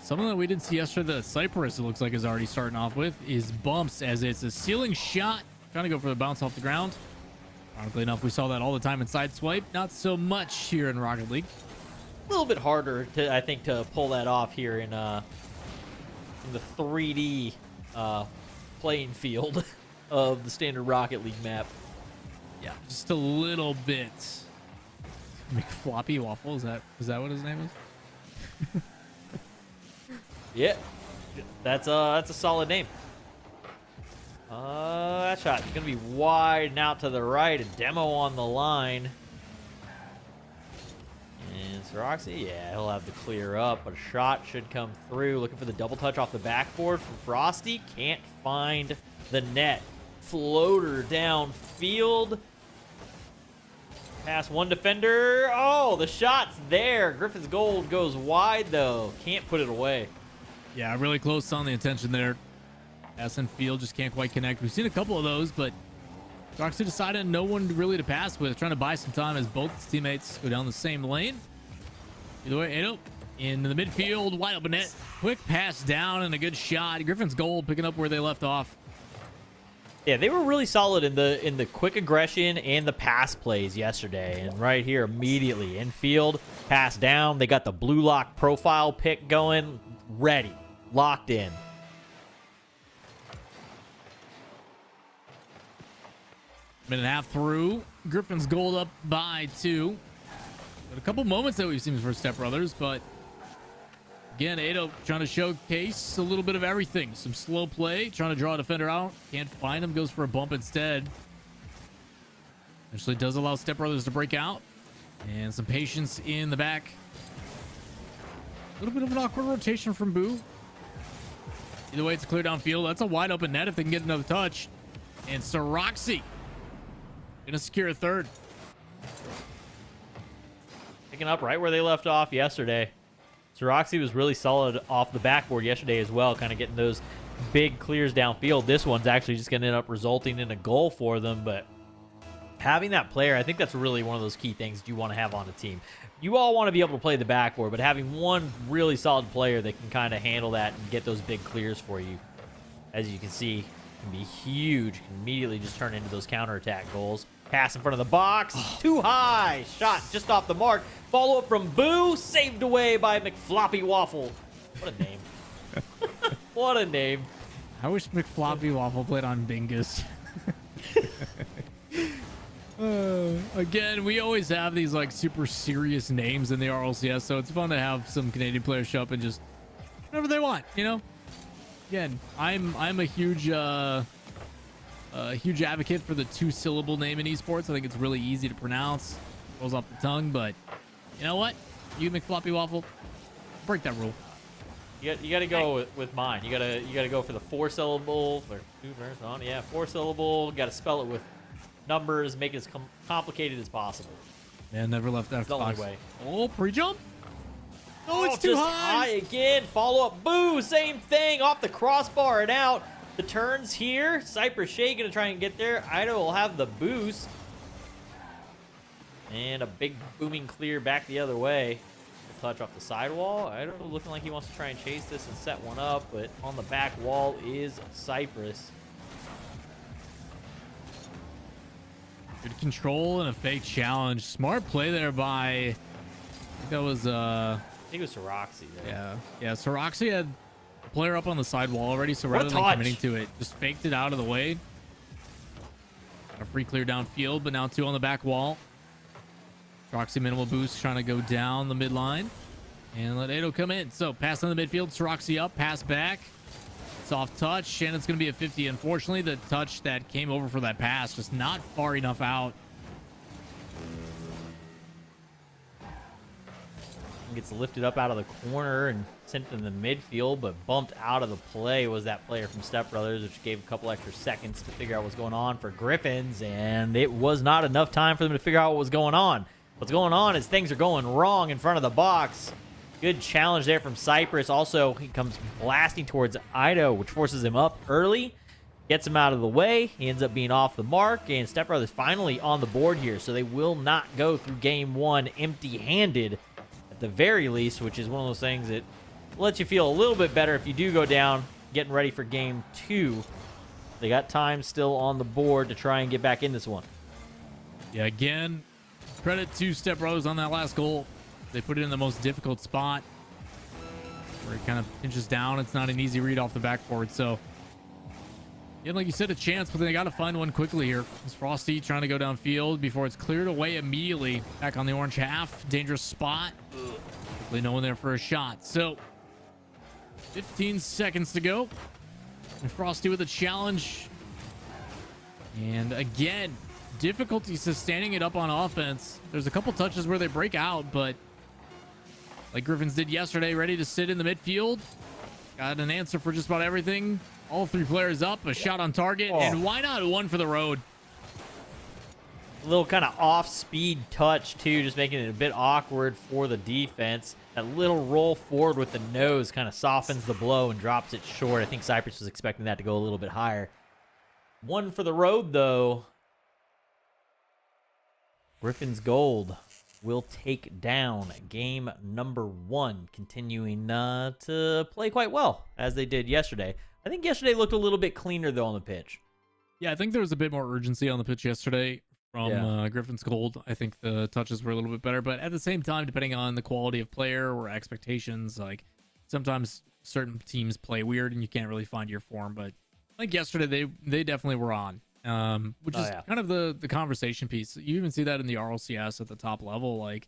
Something that we didn't see yesterday that Cypress, it looks like, is already starting off with is bumps, as it's a ceiling shot. Trying to go for the bounce off the ground. Ironically enough, we saw that all the time in Sideswipe. Not so much here in Rocket League. A little bit harder, I think, to pull that off here in the 3D playing field of the standard Rocket League map. Yeah, just a little bit. McFloppy Waffle, is that what his name is? Yeah, that's a solid name. That shot is gonna be wide and out to the right. A demo on the line. And Siroxy, yeah, he'll have to clear up, but a shot should come through. Looking for the double touch off the backboard from Frosty. Can't find the net. Floater downfield. Pass one defender. Oh, the shot's there. Griffin's Gold goes wide, though. Can't put it away. Yeah, really close on the intention there. SN Field just can't quite connect. We've seen a couple of those, but Roxy decided no one really to pass with, trying to buy some time as both his teammates go down the same lane. Either way, Ado in the midfield, wide open net. Quick pass down and a good shot. Griffin's Gold picking up where they left off. Yeah, they were really solid in the quick aggression and the pass plays yesterday. And right here, immediately infield, pass down. They got the blue lock profile pick going, ready, locked in. Minute and a half through. Griffin's Gold up by 2. But a couple moments that we've seen for Step Brothers, but again, Ado trying to showcase a little bit of everything. Some slow play, trying to draw a defender out. Can't find him, goes for a bump instead. Eventually does allow Step Brothers to break out. And some patience in the back. A little bit of an awkward rotation from Boo. Either way, it's clear downfield. That's a wide open net if they can get another touch. And Siroxy gonna secure a third. Picking up right where they left off yesterday. Siroxy was really solid off the backboard yesterday as well, kind of getting those big clears downfield. This one's actually just going to end up resulting in a goal for them, but having that player, I think that's really one of those key things you want to have on a team. You all want to be able to play the backboard, but having one really solid player that can kind of handle that and get those big clears for you, as you can see, can be huge. Can immediately just turn into those counterattack goals. Pass in front of the box. Too high. Shot just off the mark. Follow up from Boo. Saved away by McFloppy Waffle. What a name. What a name. I wish McFloppy Waffle played on Bingus. Again, we always have these like super serious names in the RLCS, so it's fun to have some Canadian players show up and just whatever they want, you know? Again, I'm a huge advocate for the 2-syllable name in esports. I think it's really easy to pronounce. rolls off the tongue, but you know what? You McFloppy Waffle, break that rule. You got to go with mine. You got to go for the 4-syllable or 4-syllable. Got to spell it with numbers, make it as complicated as possible. Man, never left that the only way. Oh, pre-jump. Oh, it's too just high again. Follow up. Boo. Same thing. Off the crossbar and out. The turns here. Cypress Shea going to try and get there. Ido will have the boost. And a big booming clear back the other way. A touch off the sidewall. Ido looking like he wants to try and chase this and set one up. But on the back wall is Cypress. Good control and a fake challenge. Smart play there by, I think that was, I think it was Soroxy there. Yeah, Soroxy had a player up on the sidewall already, so What a rather than touch. committing to it, just faked it out of the way. Got a free clear downfield, but now 2 on the back wall. Soroxy minimal boost, trying to go down the midline and let Ado come in. So pass on the midfield, Soroxy up, pass back. Soft touch, and it's going to be a 50. Unfortunately, the touch that came over for that pass just not far enough out. Gets lifted up out of the corner and sent to the midfield, but bumped out of the play was that player from Step Brothers, which gave a couple extra seconds to figure out what's going on for Griffins, and it was not enough time for them to figure out what was going on. What's going on is things are going wrong in front of the box. Good challenge there from Cypress. Also, he comes blasting towards Ido, which forces him up early, gets him out of the way. He ends up being off the mark, and Step Brothers finally on the board here, so they will not go through game 1 empty-handed at the very least, which is one of those things that lets you feel a little bit better if you do go down, getting ready for game 2. They got time still on the board to try and get back in this one. Yeah, again, credit to Step Brothers on that last goal. They put it in the most difficult spot where it kind of pinches down. It's not an easy read off the backboard. So, yeah, like you said, a chance, but they got to find one quickly here. It's Frosty trying to go downfield before it's cleared away immediately. Back on the orange half. Dangerous spot. Quickly no one there for a shot. So, 15 seconds to go. And Frosty with a challenge. And again, difficulty sustaining it up on offense. There's a couple touches where they break out, but like Griffins did yesterday, ready to sit in the midfield. Got an answer for just about everything. All 3 players up, a shot on target, and why not one for the road? A little kind of off-speed touch, too, just making it a bit awkward for the defense. That little roll forward with the nose kind of softens the blow and drops it short. I think Cypress was expecting that to go a little bit higher. One for the road, though. Griffin's Gold will take down game number 1, continuing to play quite well, as they did yesterday. I think yesterday looked a little bit cleaner, though, on the pitch. Yeah, I think there was a bit more urgency on the pitch yesterday from Griffin's Gold. I think the touches were a little bit better, but at the same time, depending on the quality of player or expectations, like sometimes certain teams play weird and you can't really find your form, but I think yesterday they definitely were on. Which is kind of the conversation piece. You even see that in the RLCS at the top level. Like,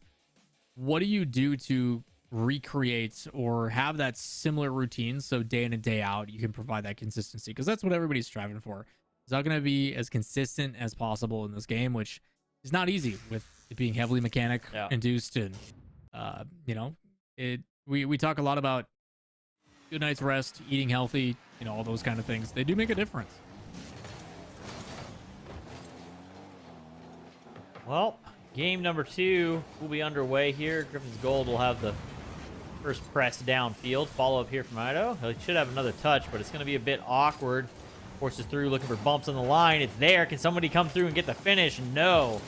what do you do to recreate or have that similar routine so day in and day out you can provide that consistency? Because that's what everybody's striving for. It's not going to be as consistent as possible in this game, which is not easy with it being heavily mechanic induced. And, we talk a lot about good night's rest, eating healthy, all those kind of things. They do make a difference. Well, game number 2 will be underway here. Griffin's Gold will have the first press downfield. Follow up here from Ido. He should have another touch, but it's going to be a bit awkward. Forces through, looking for bumps on the line. It's there. Can somebody come through and get the finish? No.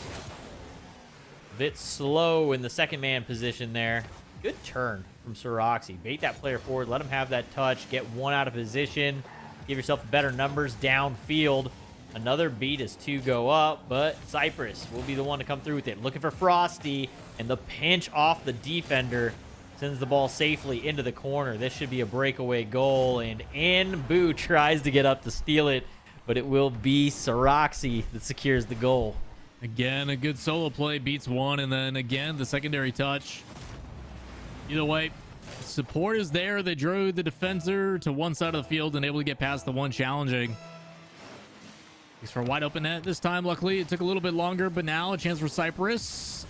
A bit slow in the second man position there. Good turn from Soroxy. Bait that player forward. Let him have that touch. Get one out of position. Give yourself better numbers downfield. Another beat as 2 go up, but Cypress will be the one to come through with it. Looking for Frosty, and the pinch off the defender sends the ball safely into the corner. This should be a breakaway goal, and Boo tries to get up to steal it, but it will be Soroxy that secures the goal. Again, a good solo play beats one, and then again, the secondary touch. Either way, support is there. They drew the defender to one side of the field and able to get past the one challenging. He's for a wide open net this time. Luckily, it took a little bit longer, but now a chance for Cypress.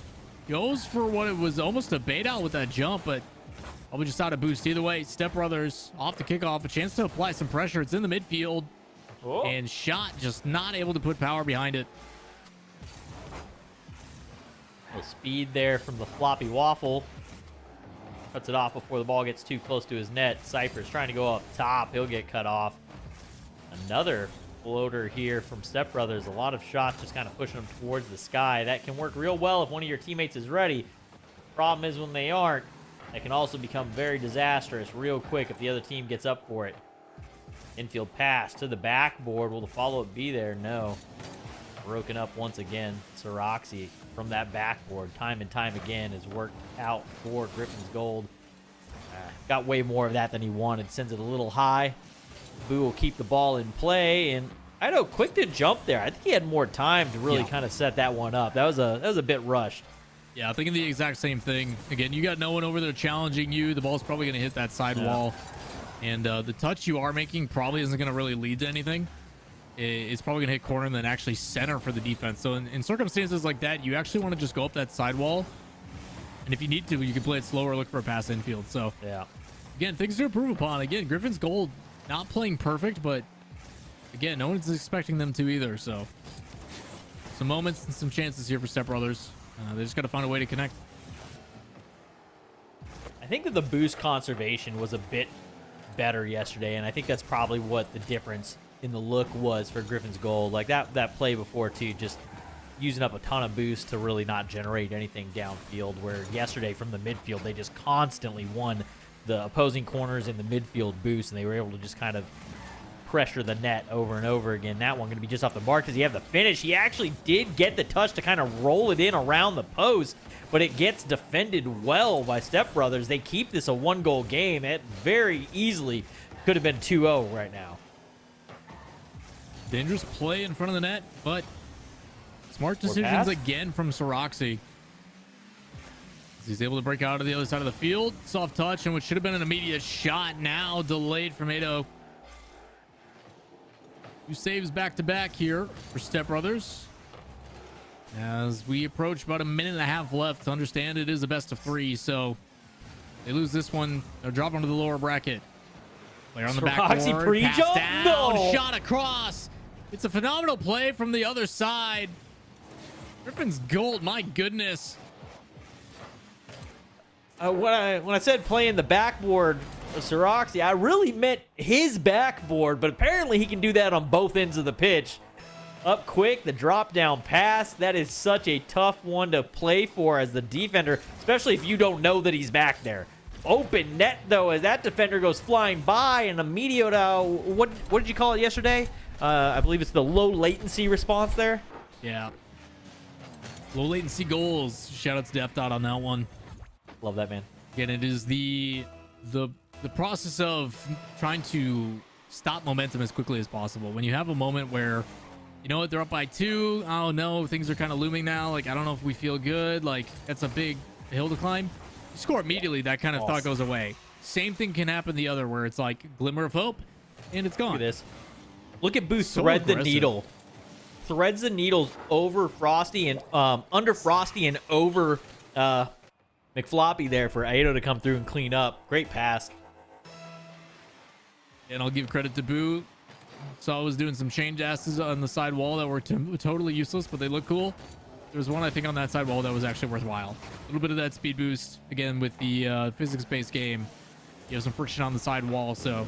Goes for what it was almost a bait out with that jump, but probably just out of boost either way. Step Brothers off the kickoff, a chance to apply some pressure. It's in the midfield, and shot just not able to put power behind it. The speed there from the floppy waffle. Cuts it off before the ball gets too close to his net. Cypher's trying to go up top. He'll get cut off. Another floater here from Step Brothers. A lot of shots just kind of pushing them towards the sky. That can work real well if one of your teammates is ready. Problem is when they aren't, that can also become very disastrous real quick if the other team gets up for it. Infield pass to the backboard. Will the follow-up be there? No. Broken up once again. Siroxy from that backboard time and time again has worked out for Griffin's Gold. Got way more of that than he wanted. Sends it a little high. Boo will keep the ball in play, and I know quick to jump there. I think he had more time to really kind of set that one up. That was a bit rushed. Yeah, thinking the exact same thing. Again, you got no one over there challenging you. The ball's probably going to hit that side wall, and the touch you are making probably isn't going to really lead to anything. It's probably going to hit corner and then actually center for the defense. So in circumstances like that, you actually want to just go up that side wall, and if you need to, you can play it slower, look for a pass infield. So yeah, again, things to improve upon. Again, Griffin's Gold not playing perfect, but again, no one's expecting them to either. So some moments and some chances here for Step Brothers. They just got to find a way to connect. I think that the boost conservation was a bit better yesterday, and I think that's probably what the difference in the look was for Griffin's Gold. Like that play before too, just using up a ton of boost to really not generate anything downfield, where yesterday from the midfield they just constantly won the opposing corners in the midfield boost, and they were able to just kind of pressure the net over and over again. That one going to be just off the mark because he had the finish. He actually did get the touch to kind of roll it in around the post, but it gets defended well by Step Brothers. They keep this a one-goal game. It very easily could have been 2-0 right now. Dangerous play in front of the net, but smart decisions again from Siroxy. He's able to break out of the other side of the field. Soft touch, and what should have been an immediate shot now delayed from Ado. 2 saves back-to-back here for Step Brothers. As we approach about a minute and a half left, to understand it is a best of 3, so they lose this one. They're dropping to the lower bracket. Player on the backboard, pass down, shot across. It's a phenomenal play from the other side. Griffin's Gold, my goodness. When I said playing the backboard of Siroxy, I really meant his backboard, but apparently he can do that on both ends of the pitch. Up quick, the drop down pass. That is such a tough one to play for as the defender, especially if you don't know that he's back there. Open net, though, as that defender goes flying by, and immediate, what did you call it yesterday? I believe it's the low latency response there. Yeah. Low latency goals. Shout out to Death Dot on that one. Love that, man. Again, it is the process of trying to stop momentum as quickly as possible. When you have a moment where, you know what, they're up by 2. Oh no, things are kind of looming now. Like, I don't know if we feel good. Like, that's a big hill to climb. You score immediately, that kind of thought goes away. Same thing can happen the other, where it's like glimmer of hope, and it's gone. Look at this. Look at Boo thread the needle. Threads the needles over Frosty and under Frosty and over McFloppy there for Ado to come through and clean up. Great pass. And I'll give credit to Boo. Saw was doing some change asses on the side wall that were totally useless, but they look cool. There was one, I think, on that side wall that was actually worthwhile. A little bit of that speed boost. Again, with the physics-based game, you have some friction on the side wall, so...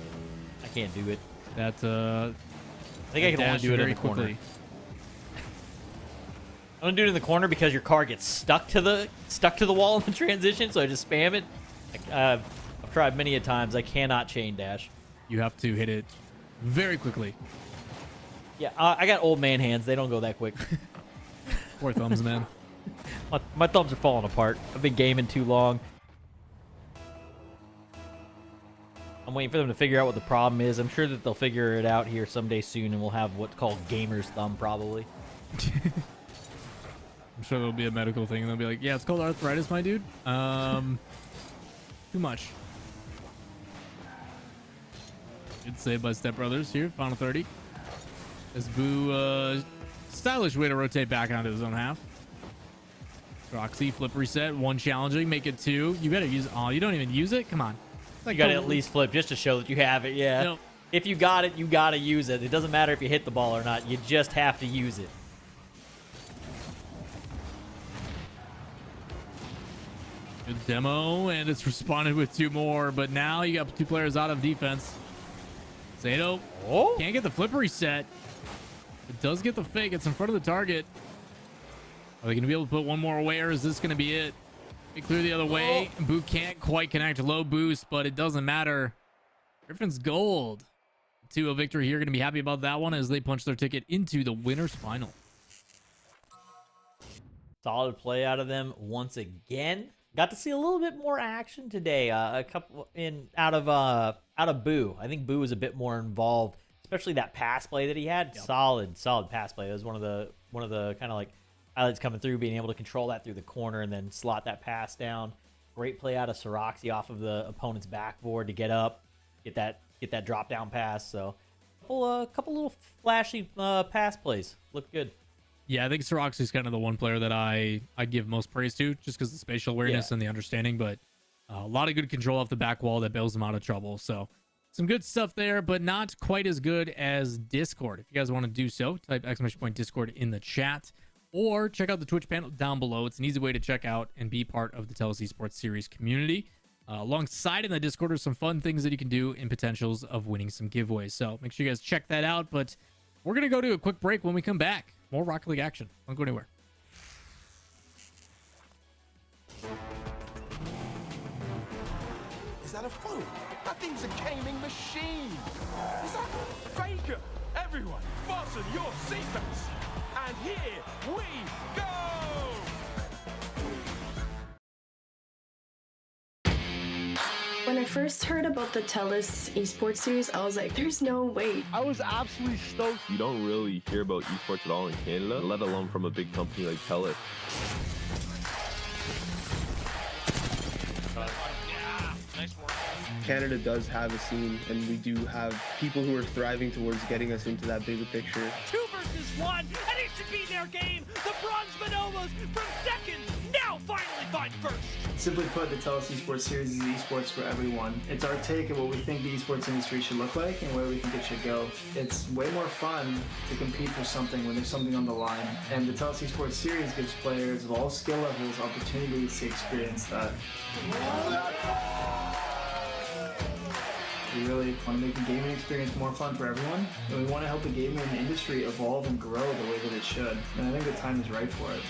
I can't do it. That, I think I can only do it in the corner. I'm gonna do it in the corner because your car gets stuck to the wall in the transition, so I just spam it. I've tried many a times. I cannot chain dash. You have to hit it very quickly. Yeah, I got old man hands. They don't go that quick. Poor thumbs, man. My thumbs are falling apart. I've been gaming too long. I'm waiting for them to figure out what the problem is. I'm sure that they'll figure it out here someday soon, and we'll have what's called gamer's thumb, probably. I'm sure there'll be a medical thing, and they'll be like, yeah, it's called arthritis, my dude. Too much. Good save by Step Brothers here. Final 30. As Boo, stylish way to rotate back onto his own half. Roxy, flip reset, 1 challenging, make it 2. You better use. Oh, you don't even use it. Come on. You got to at least flip just to show that you have it. Yeah. Nope. If you got it, you got to use it. It doesn't matter if you hit the ball or not. You just have to use it. Good demo, and it's responded with 2 more. But now you got 2 players out of defense. Zato can't get the flip reset. It does get the fake. It's in front of the target. Are they going to be able to put 1 more away, or is this going to be it? They clear the other way. Boo can't quite connect. Low boost, but it doesn't matter. Griffin's gold. 2-0 victory here. Going to be happy about that one as they punch their ticket into the winner's final. Solid play out of them once again. Got to see a little bit more action today. A couple out of Boo. I think Boo was a bit more involved, especially that pass play that he had. Yep. Solid pass play. That was one of the kind of like highlights coming through, being able to control that through the corner and then slot that pass down. Great play out of Siroxy off of the opponent's backboard to get up, get that drop down pass. So a couple little flashy pass plays. Looked good. Yeah, I think Siroxy's kind of the one player that I give most praise to, just because of the spatial awareness and the understanding. But a lot of good control off the back wall that bails him out of trouble. So some good stuff there, but not quite as good as Discord. If you guys want to do so, type !Discord in the chat, or check out the Twitch panel down below. It's an easy way to check out and be part of the TELUS Esports Series community. Alongside in the Discord are some fun things that you can do and potentials of winning some giveaways. So make sure you guys check that out. But we're going to go to a quick break. When we come back, more Rocket League action. Don't go anywhere. Is that a phone? That thing's a gaming machine. Is that Faker? Everyone, fasten your seatbelts. And here we go! When I first heard about the TELUS Esports Series, I was like, there's no way. I was absolutely stoked. You don't really hear about esports at all in Canada, let alone from a big company like TELUS. Canada does have a scene, and we do have people who are thriving towards getting us into that bigger picture. 2 versus 1, and it should be their game. The Bronze Bonobos from second, now finally find first. Simply put, the TELUS Esports Series is esports for everyone. It's our take of what we think the esports industry should look like and where we think it should go. It's way more fun to compete for something when there's something on the line. And the TELUS Esports Series gives players of all skill levels opportunities to experience that. We really want to make the gaming experience more fun for everyone, and we want to help the gaming industry evolve and grow the way that it should. And I think the time is right for it.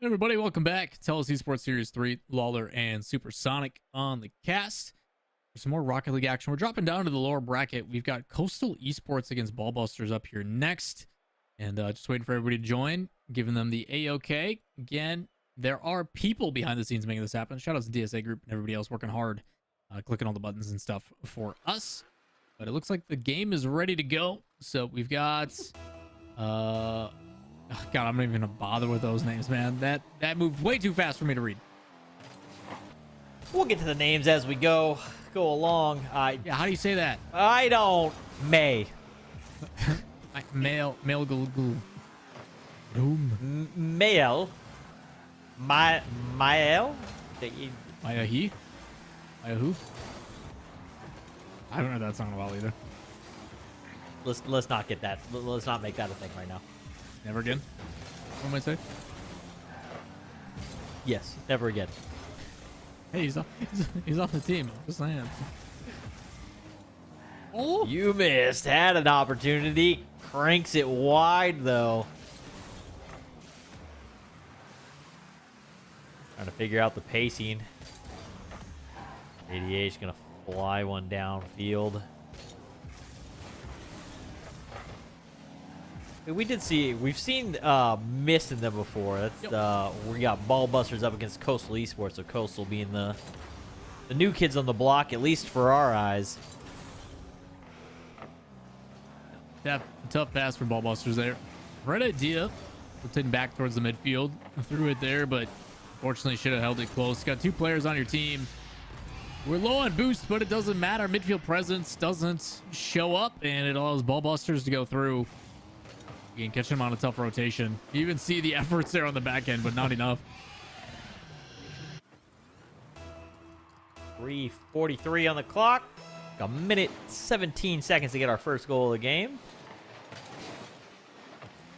Hey everybody, welcome back. TELUS Esports Series 3, Lawler and Supersonic on the cast. For some more Rocket League action, we're dropping down to the lower bracket. We've got Coastal Esports against Ballbusters up here next. And just waiting for everybody to join, giving them the A-OK. Again, there are people behind the scenes making this happen. Shout out to DSA Group and everybody else working hard, clicking all the buttons and stuff for us. But it looks like the game is ready to go. So we've got... oh, God, I'm not even gonna bother with those names, man. That moved way too fast for me to read. We'll get to the names as we go along. Yeah, how do you say that? I don't. May. Male glue. Mael. Mael. Maya he? Maya who? I don't know that song well either. Let's not get that. Let's not make that a thing right now. Never again? What am I say? Yes, never again. Hey, he's off the team. I'm just saying. Oh! You missed. Had an opportunity. Cranks it wide, though. Trying to figure out the pacing. ADH going to fly one downfield. We've seen Mist in them before. That's we got Ballbusters up against Coastal Esports, so Coastal being the new kids on the block, at least for our eyes. Tough pass for Ballbusters there. Right idea. Rotating back towards the midfield. Threw it there, but fortunately should have held it close. Got two players on your team. We're low on boost, but it doesn't matter. Midfield presence doesn't show up, and it allows Ballbusters to go through. You can catch him on a tough rotation. You even see the efforts there on the back end, but not enough. 3:43 on the clock. A minute 17 seconds to get our first goal of the game.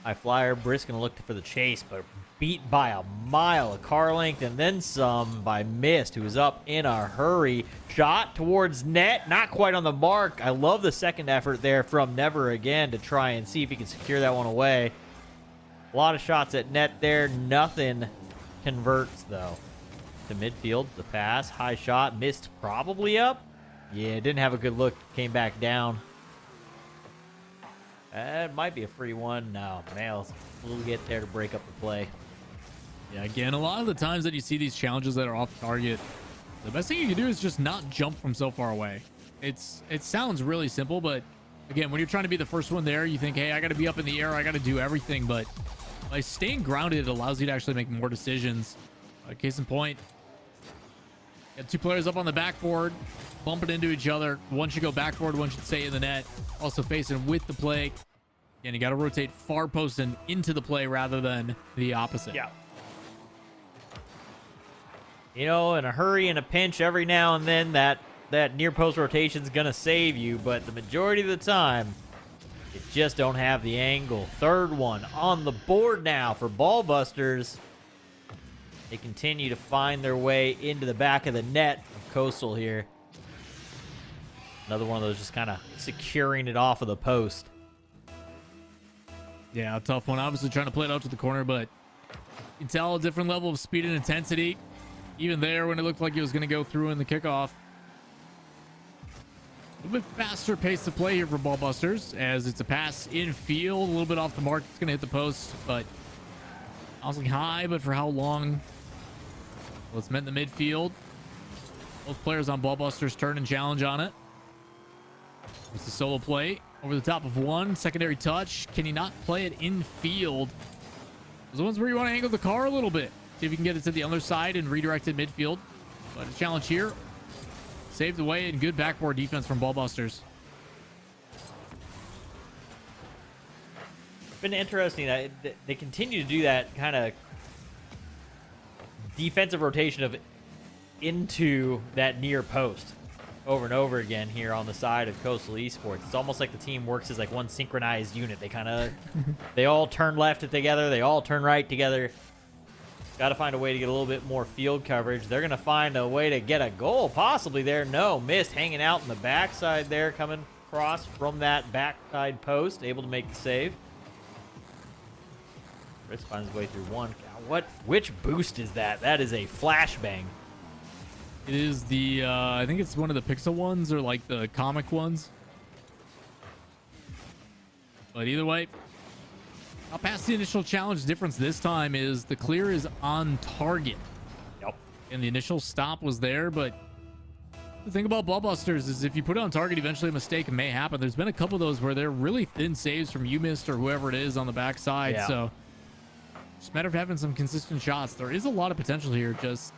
High flyer, Brisk gonna look for the chase, but beat by a mile, a car length, and then some by Mist, who is up in a hurry. Shot towards net, not quite on the mark. I love the second effort there from Never Again to try and see if he can secure that one away. A lot of shots at net there, nothing converts though. To midfield, the pass, high shot, Mist probably up. Yeah, didn't have a good look, came back down. That might be a free one. No, Mail's will get there to break up the play. Yeah, again, a lot of the times that you see these challenges that are off target, the best thing you can do is just not jump from so far away. It sounds really simple, but again, when you're trying to be the first one there, you think, hey, I got to be up in the air, I got to do everything. But by staying grounded, it allows you to actually make more decisions. Case in point, got two players up on the backboard, bumping into each other. One should go backboard, one should stay in the net. Also facing with the play. And you got to rotate far post and into the play rather than the opposite. Yeah. You know, in a hurry, in a pinch, every now and then that near post rotation is going to save you, but the majority of the time, you just don't have the angle. Third one on the board now for Ballbusters. They continue to find their way into the back of the net of Coastal here. Another one of those just kind of securing it off of the post. Yeah, a tough one. Obviously trying to play it out to the corner, but you can tell a different level of speed and intensity. Even there when it looked like it was going to go through in the kickoff. A little bit faster pace of play here for Ballbusters as it's a pass infield, a little bit off the mark. It's going to hit the post, but bouncing high, but for how long? Well, it's meant in the midfield. Both players on Ballbusters turn and challenge on it. It's a solo play over the top of one. Secondary touch. Can he not play it in field? Those are the ones where you want to angle the car a little bit. See if you can get it to the other side and redirect it midfield. But a challenge here. Saved away and good backboard defense from Ballbusters. It's been interesting that they continue to do that kind of defensive rotation of into that near post over and over again here on the side of Coastal Esports. It's almost like the team works as like one synchronized unit. They kind of they all turn left together, they all turn right together. Got to find a way to get a little bit more field coverage. They're going to find a way to get a goal possibly there. No, Mist hanging out in the backside there, coming across from that backside post, able to make the save. Risk finds his way through one. Which boost is that? That is a flashbang. It is the, I think it's one of the pixel ones or like the comic ones. But either way, I'll pass the initial challenge. Difference this time is the clear is on target. Yep. And the initial stop was there, but the thing about Ballbusters is if you put it on target, eventually a mistake may happen. There's been a couple of those where they're really thin saves from you missed or whoever it is on the backside. Yeah. So just a matter of having some consistent shots. There is a lot of potential here. Just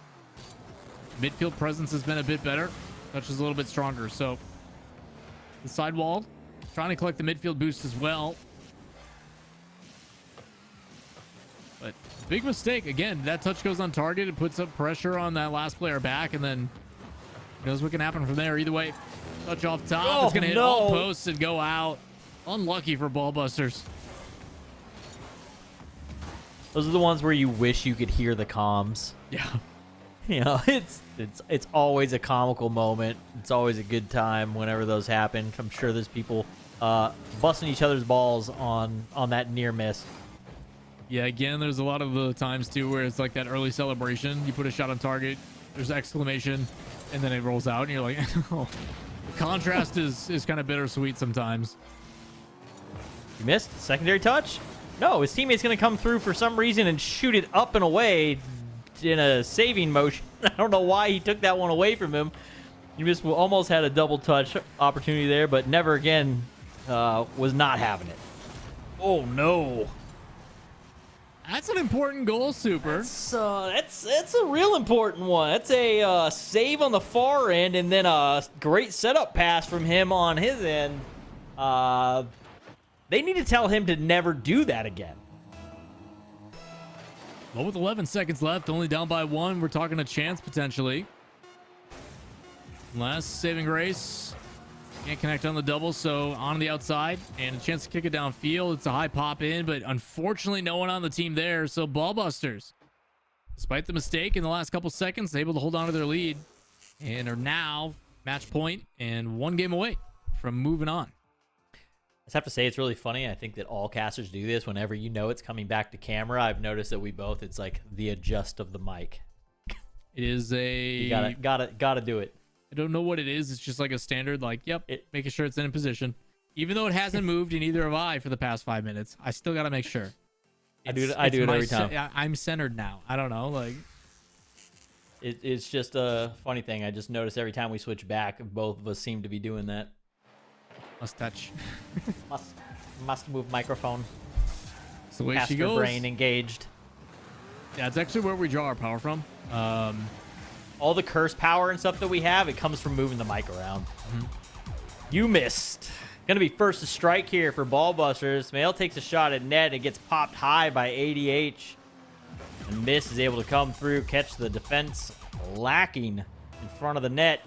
midfield presence has been a bit better. Touch is a little bit stronger. So the sidewall trying to collect the midfield boost as well. But big mistake. Again, that touch goes on target. It puts up pressure on that last player back, and then who knows what can happen from there. Either way, touch off top. Oh, it's going to hit no. all posts and go out. Unlucky for Ballbusters. Those are the ones where you wish you could hear the comms. Yeah. You know, it's always a comical moment. It's always a good time whenever those happen. I'm sure there's people busting each other's balls on that near miss. Yeah, again, there's a lot of the times, too, where it's like that early celebration. You put a shot on target, there's exclamation, and then it rolls out, and you're like, oh. The contrast is kind of bittersweet sometimes. You missed? Secondary touch? No, his teammate's going to come through for some reason and shoot it up and away in a saving motion. I don't know why he took that one away from him. He just almost had a double touch opportunity there, but never again was not having it. Oh, no. That's an important goal, Super. That's a real important one. That's a save on the far end, and then a great setup pass from him on his end. They need to tell him to never do that again. Well, with 11 seconds left, only down by 1, we're talking a chance potentially. Last saving grace. Can't connect on the double, so on the outside and a chance to kick it downfield. It's a high pop in, but unfortunately no one on the team there. So Ballbusters, despite the mistake in the last couple seconds, able to hold on to their lead and are now match point and 1 game away from moving on. I just have to say it's really funny. I think that all casters do this whenever you know it's coming back to camera. I've noticed that we both, it's like the adjust of the mic. It is a... You gotta do it. I don't know what it is. It's just like a standard, like, yep, making sure it's in position. Even though it hasn't moved, and neither have I for the past 5 minutes, I still got to make sure. I do it every time. I'm centered now. I don't know. Like, it's just a funny thing. I just notice every time we switch back, both of us seem to be doing that. Must touch. must move microphone. It's the way Caster she goes. brain engaged. Yeah, it's actually where we draw our power from. All the curse power and stuff that we have, it comes from moving the mic around. You missed. Gonna be first to strike here for Ballbusters. Mail takes a shot at net. It gets popped high by ADH. And Miss is able to come through, catch the defense lacking in front of the net.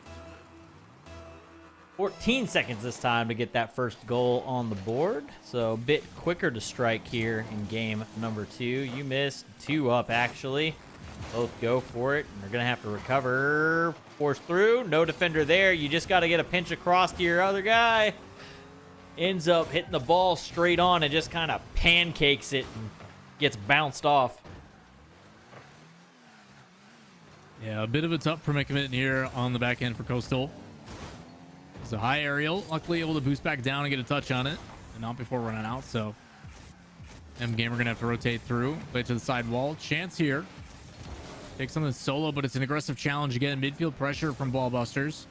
14 seconds this time to get that first goal on the board. So a bit quicker to strike here in game number 2. You missed 2 up, actually. Both go for it, and they're going to have to recover. Force through. No defender there. You just got to get a pinch across to your other guy. Ends up hitting the ball straight on and just kind of pancakes it and gets bounced off. Yeah, a bit of a tough predicament here on the back end for Coastal. It's a high aerial. Luckily able to boost back down and get a touch on it, and not before running out. So M-Gamer going to have to rotate through. Play to the side wall. Chance here. Take something solo, but it's an aggressive challenge again. Midfield pressure from Ballbusters.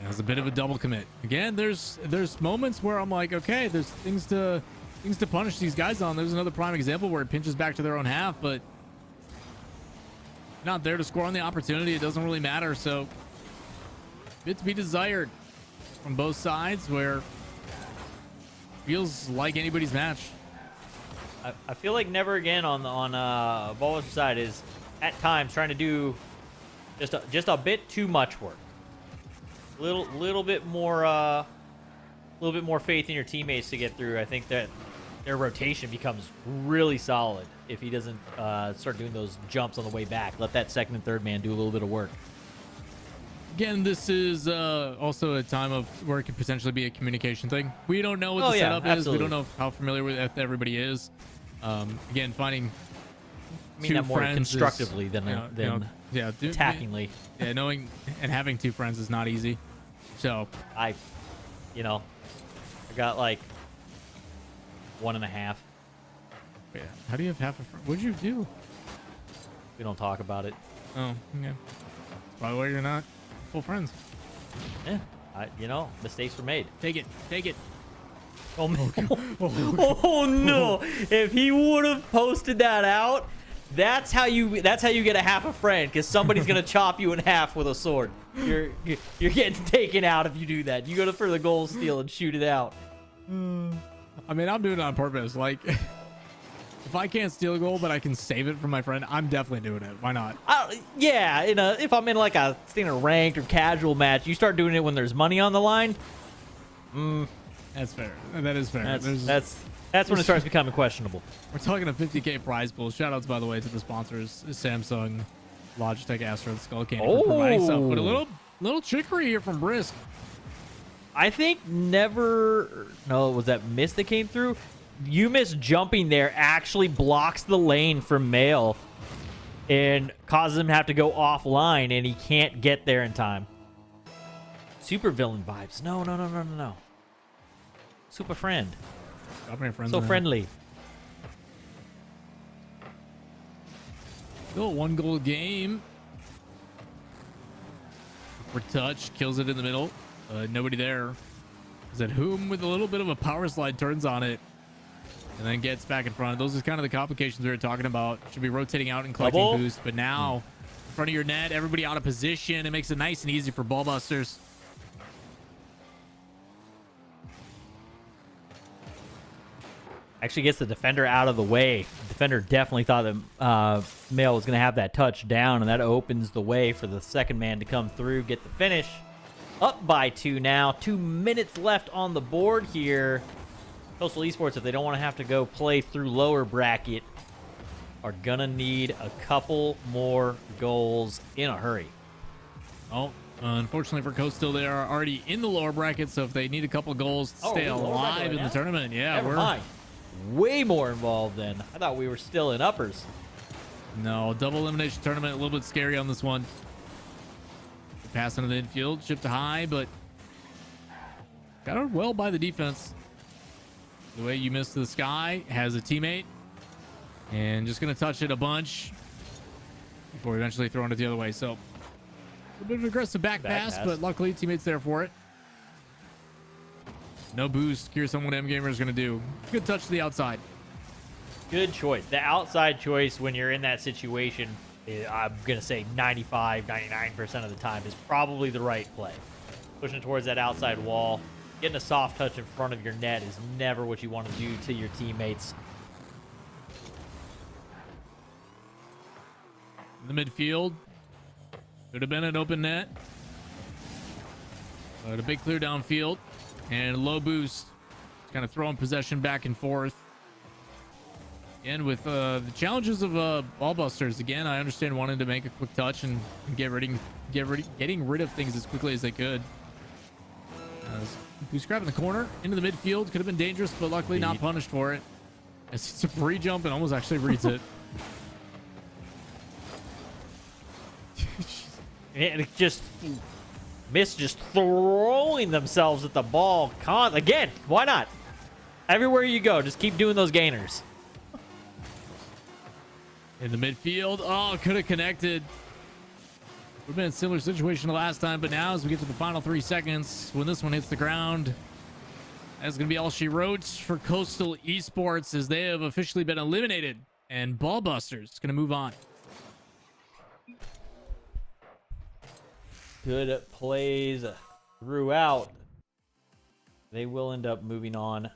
That's a bit of a double commit. Again, there's moments where I'm like, okay, there's things to punish these guys on. There's another prime example where it pinches back to their own half, but not there to score on the opportunity. It doesn't really matter. So bit to be desired from both sides, where feels like anybody's match. I feel like never again on Ballbusters' side is at times trying to do just a bit too much work. Little bit more faith in your teammates to get through. I think that their rotation becomes really solid if he doesn't start doing those jumps on the way back. Let that second and third man do a little bit of work. Again, this is also a time of where it could potentially be a communication thing. We don't know what the setup is. We don't know how familiar with everybody is. Again, finding I mean two that more friends constructively is, than yeah, attackingly. Yeah, knowing and having two friends is not easy. So I got like 1.5. yeah, how do you have half a friend? What'd you do? We don't talk about it. Oh, yeah. That's probably why you're not full friends. Yeah, mistakes were made. Take it. Take it. Oh, oh no! If he would have posted that out, that's how you get a half a friend, because somebody's gonna chop you in half with a sword. You're getting taken out if you do that. You go for the goal steal and shoot it out. I mean, I'm doing it on purpose. Like, if I can't steal a goal, but I can save it from my friend, I'm definitely doing it. Why not? Yeah, if I'm in like a ranked or casual match, you start doing it when there's money on the line. That's fair. That is fair. That's when it starts becoming questionable. We're talking a 50K prize pool. Shoutouts, by the way, to the sponsors: Samsung, Logitech, Astro, Skull Candy for providing stuff. But a little trickery here from Brisk. I think was that miss that came through? You miss jumping there actually blocks the lane from Mail and causes him to have to go offline, and he can't get there in time. Super villain vibes. No. Super friend. So friendly. Still a 1-goal game. For touch, kills it in the middle. Nobody there. Is that Whom with a little bit of a power slide turns on it and then gets back in front. Those are kind of the complications we were talking about. Should be rotating out and collecting boost, but now in front of your net, everybody out of position. It makes it nice and easy for ball busters. Actually gets the defender out of the way. The defender definitely thought that Mail was going to have that touch down, and that opens the way for the second man to come through, get the finish. Up by 2 now. 2 minutes left on the board here. Coastal Esports, if they don't want to have to go play through lower bracket, are going to need a couple more goals in a hurry. Oh, unfortunately for Coastal, they are already in the lower bracket, so if they need a couple goals to stay alive in the tournament, Never mind. Way more involved then. I thought we were still in uppers. No, double elimination tournament, a little bit scary on this one. Pass into the infield, shipped to high, but got it well by the defense. The way you missed the sky, has a teammate, and just going to touch it a bunch before eventually throwing it the other way. So a bit of an aggressive back pass, but luckily teammates there for it. No boost. Curious on what M Gamer is going to do. Good touch to the outside. Good choice. The outside choice when you're in that situation, I'm going to say 95, 99% of the time, is probably the right play. Pushing towards that outside wall. Getting a soft touch in front of your net is never what you want to do to your teammates. In the midfield. Could have been an open net. But a big clear downfield. And low boost. Kind of throwing possession back and forth. And with the challenges of ball busters, again, I understand wanting to make a quick touch and getting rid of things as quickly as they could. Boost grab in the corner into the midfield. Could have been dangerous, but luckily not punished for it. It's a free jump and almost actually reads it. And it just throwing themselves at the ball. Again, why not? Everywhere you go, just keep doing those gainers. In the midfield. Oh, could have connected. We've been in a similar situation the last time, but now as we get to the final 3 seconds, when this one hits the ground, that's going to be all she wrote for Coastal Esports, as they have officially been eliminated. And Ballbusters is going to move on. Good plays throughout. They will end up moving on.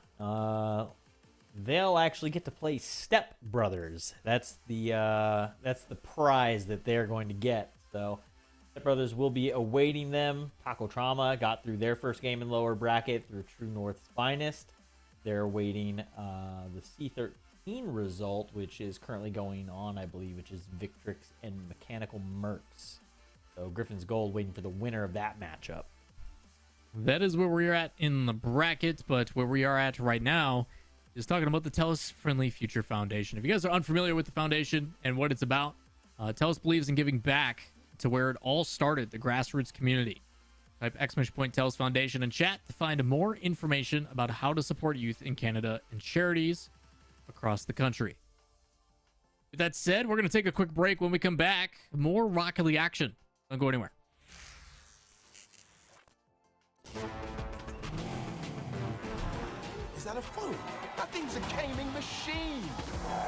They'll actually get to play Step Brothers. That's the prize that they're going to get. So Step Brothers will be awaiting them. Taco Trauma got through their first game in lower bracket through True North's Finest. They're awaiting the C13 result, which is currently going on, I believe, which is Victrix and Mechanical Mercs. So Griffin's Gold waiting for the winner of that matchup. That is where we're at in the bracket, but where we are at right now is talking about the TELUS Friendly Future Foundation. If you guys are unfamiliar with the foundation and what it's about, TELUS believes in giving back to where it all started, the grassroots community. Type !TELUS Foundation in chat to find more information about how to support youth in Canada and charities across the country. With that said, we're going to take a quick break. When we come back, more Rocket League action. Don't go anywhere. Is that a phone? That thing's a gaming machine.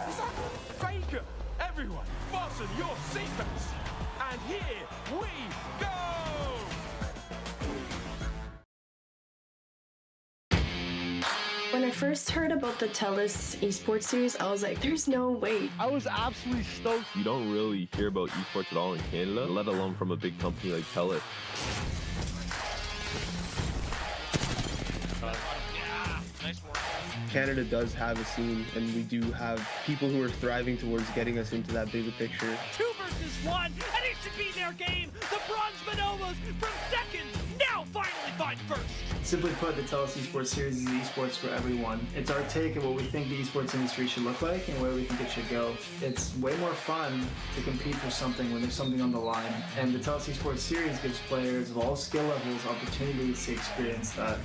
Is that Faker? Everyone, fasten your seatbelts. And here we go! When I first heard about the TELUS Esports Series, I was like, there's no way. I was absolutely stoked. You don't really hear about esports at all in Canada, let alone from a big company like TELUS. Canada does have a scene, and we do have people who are thriving towards getting us into that bigger picture. 2 versus 1, and it should be their game. The Bronze Bonobos from second, now finally find first. Simply put, the TELUS Esports Series is esports for everyone. It's our take of what we think the esports industry should look like and where we think it should go. It's way more fun to compete for something when there's something on the line. And the TELUS Esports Series gives players of all skill levels opportunities to experience that.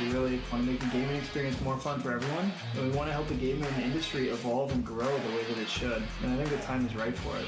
We really want to make the gaming experience more fun for everyone, and we want to help the gaming industry evolve and grow the way that it should. And I think the time is right for it.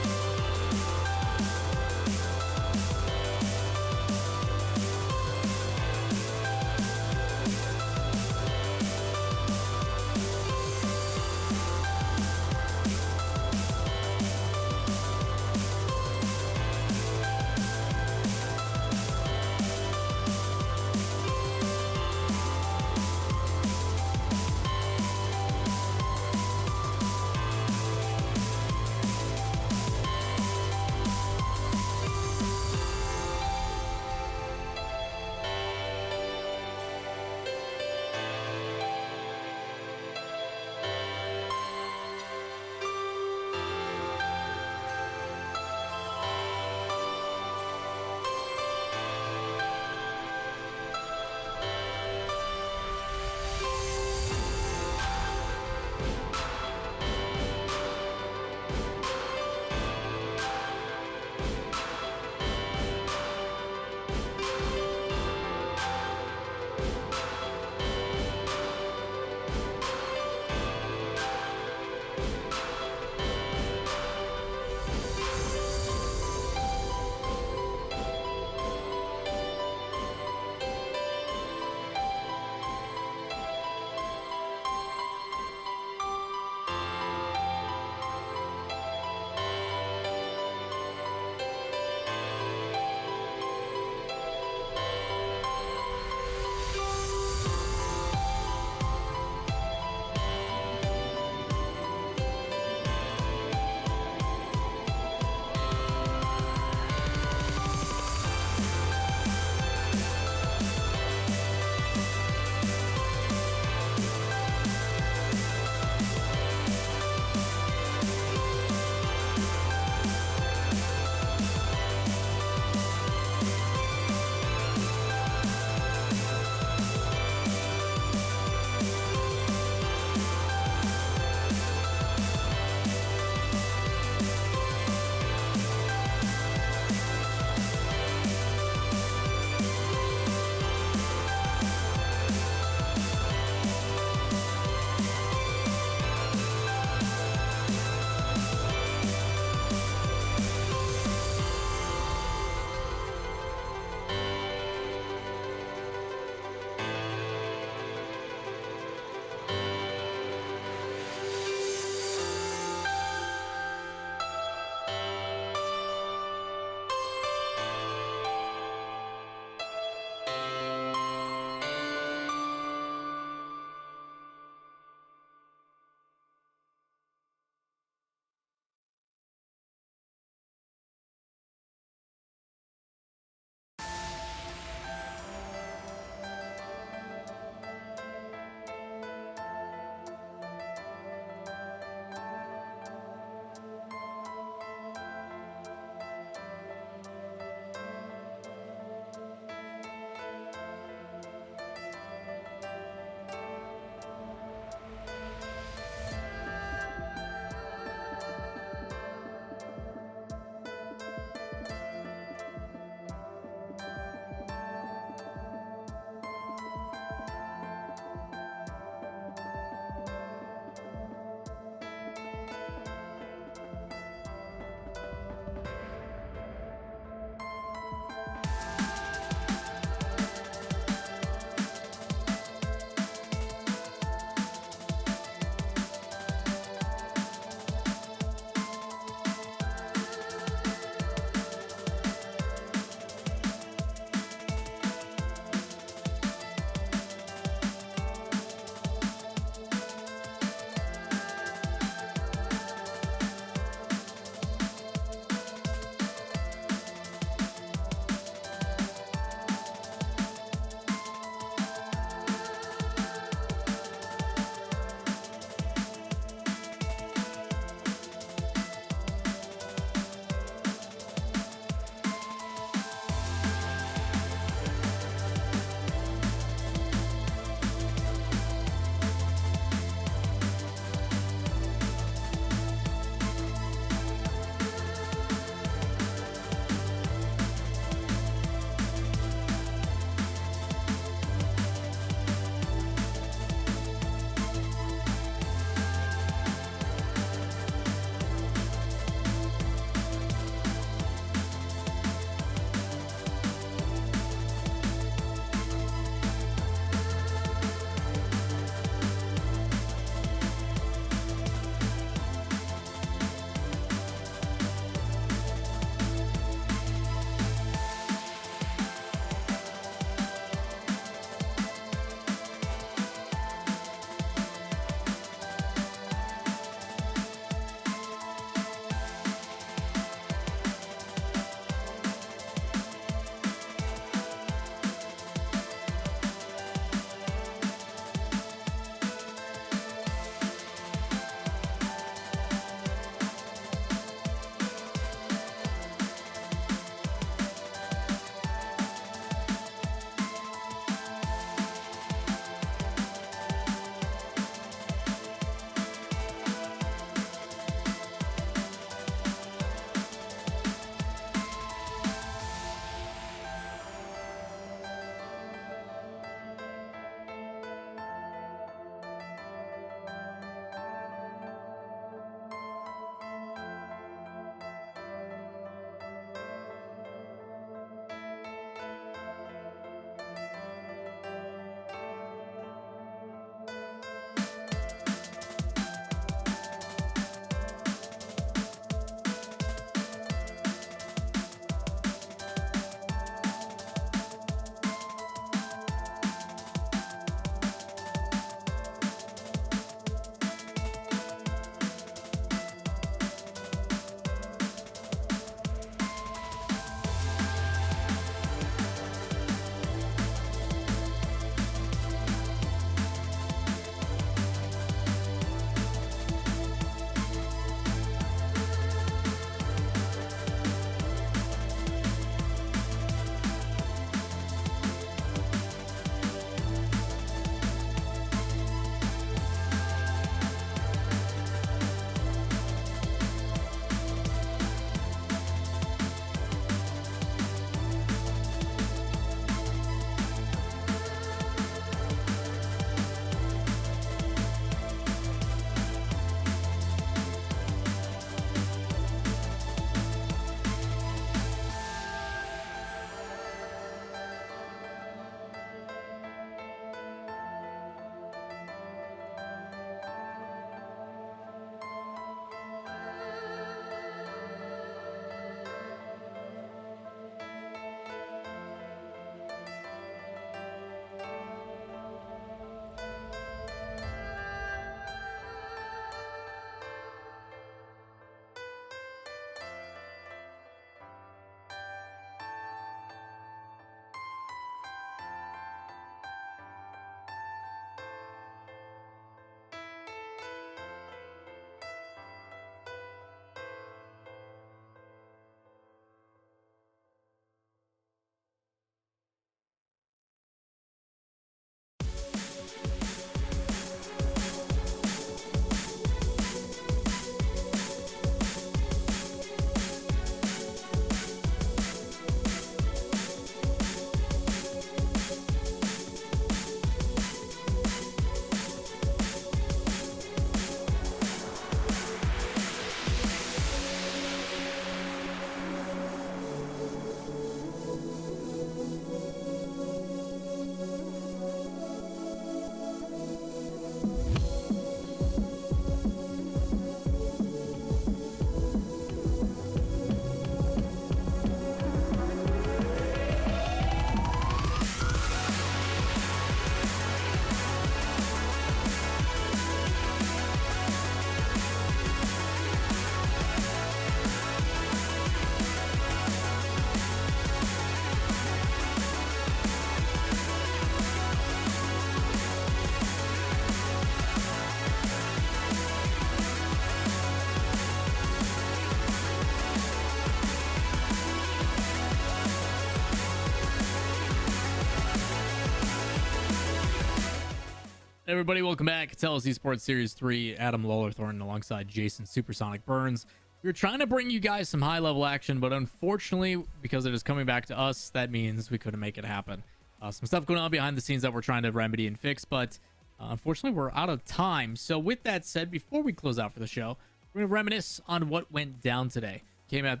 Everybody, welcome back. TELUS Esports Series 3. Adam Lollerthorn alongside Jason Supersonic Burns. We were trying to bring you guys some high-level action, but unfortunately, because it is coming back to us, that means we couldn't make it happen. Some stuff going on behind the scenes that we're trying to remedy and fix, but unfortunately, we're out of time. So with that said, before we close out for the show, we're going to reminisce on what went down today. Came at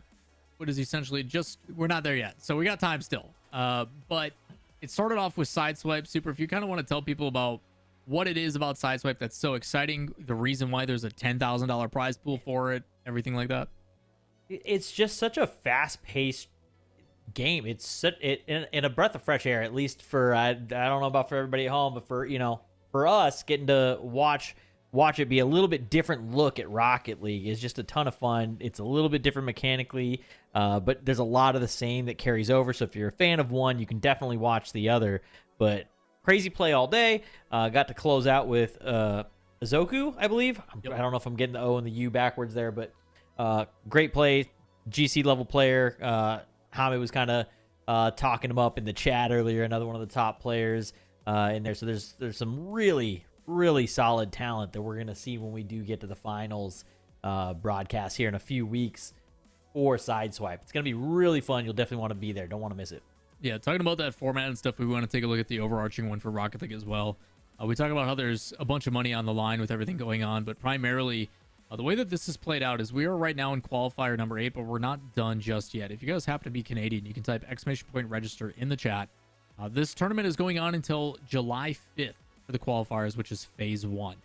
what is essentially just, we're not there yet, so we got time still. But it started off with Sideswipe. Super, if you kind of want to tell people about what it is about Sideswipe that's so exciting, the reason why there's a $10,000 prize pool for it, everything like that. It's just such a fast-paced game. It's such, in a breath of fresh air, at least for I don't know about for everybody at home, but for us getting to watch it be a little bit different look at Rocket League is just a ton of fun. It's a little bit different mechanically, but there's a lot of the same that carries over. So if you're a fan of one, you can definitely watch the other. But crazy play all day. Got to close out with Azoku, I believe. Yep. I don't know if I'm getting the O and the U backwards there, but great play. GC level player. Hame was kind of talking him up in the chat earlier. Another one of the top players in there. So there's some really solid talent that we're going to see when we do get to the finals broadcast here in a few weeks for Sideswipe. It's going to be really fun. You'll definitely want to be there. Don't want to miss it. Yeah, talking about that format and stuff, we want to take a look at the overarching one for Rocket League as well. We talk about how there's a bunch of money on the line with everything going on, but primarily the way that this is played out is we are right now in qualifier number 8, but we're not done just yet. If you guys happen to be Canadian, you can type !register in the chat. This tournament is going on until July 5th for the qualifiers, which is phase 1.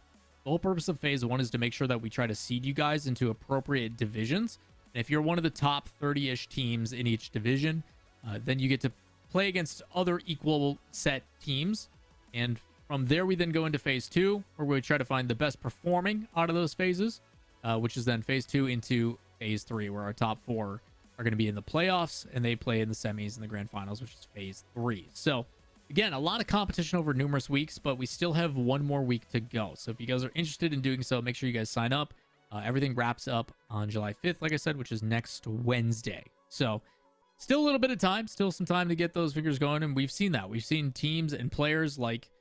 The whole purpose of phase 1 is to make sure that we try to seed you guys into appropriate divisions. And if you're one of the top 30-ish teams in each division, then you get to play against other equal set teams. And from there, we then go into phase 2, where we try to find the best performing out of those phases, which is then phase 2 into phase 3, where our top 4 are going to be in the playoffs, and they play in the semis and the grand finals, which is phase 3. So again, a lot of competition over numerous weeks, but we still have one more week to go. So if you guys are interested in doing so, make sure you guys sign up. Everything wraps up on July 5th, like I said, which is next Wednesday. So still a little bit of time, still some time to get those figures going, and we've seen that. We've seen teams and players like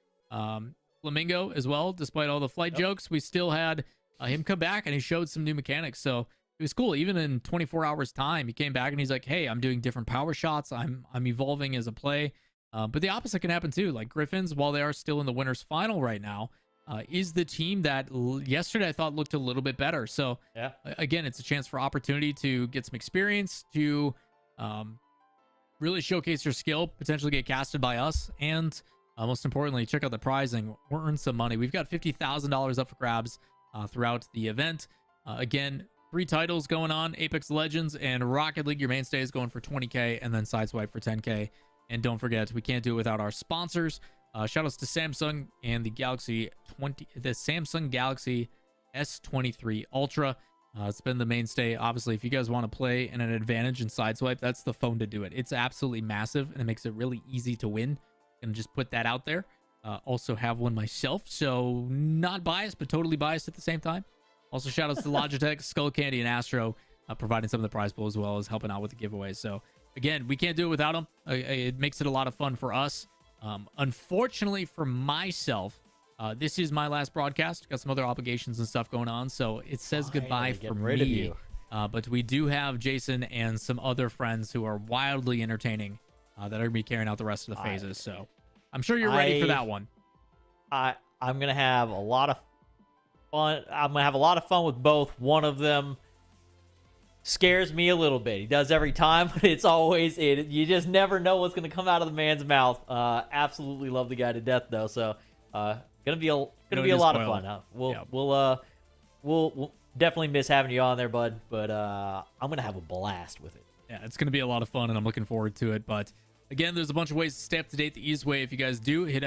Flamingo as well. Despite all the flight jokes, we still had him come back, and he showed some new mechanics. So it was cool. Even in 24 hours time, he came back and he's like, hey, I'm doing different power shots. I'm evolving as a play. But the opposite can happen too. Like Griffins, while they are still in the winner's final right now, is the team that yesterday I thought looked a little bit better. So yeah, again, it's a chance for opportunity to get some experience, to really showcase your skill, potentially get casted by us, and most importantly, check out the prizing, earn some money. We've got $50,000 up for grabs throughout the event. Again, 3 titles going on: Apex Legends and Rocket League. Your mainstay is going for 20K, and then Sideswipe for 10K. And don't forget, we can't do it without our sponsors. Shoutouts to Samsung and the Samsung Galaxy S23 Ultra. It's been the mainstay. Obviously, if you guys want to play in an advantage in Sideswipe, that's the phone to do it. It's absolutely massive, and it makes it really easy to win. And just put that out there. Also have one myself, so not biased, but totally biased at the same time. Also, shoutouts to Logitech, Skull Candy, and Astro, providing some of the prize pool as well as helping out with the giveaways. So again, we can't do it without them. It makes it a lot of fun for us. Unfortunately for myself, this is my last broadcast. Got some other obligations and stuff going on, so it says goodbye for me. But we do have Jason and some other friends who are wildly entertaining that are going to be carrying out the rest of the phases. So I'm sure you're ready for that one. I'm going to have a lot of fun. I'm going to have a lot of fun with both. One of them scares me a little bit. He does every time, but it's always you just never know what's going to come out of the man's mouth. Absolutely love the guy to death though. So gonna be a lot of fun. We'll definitely miss having you on there, bud, but I'm gonna have a blast with it. Yeah, it's gonna be a lot of fun, and I'm looking forward to it. But again, there's a bunch of ways to stay up to date the easiest way. If you guys do, hit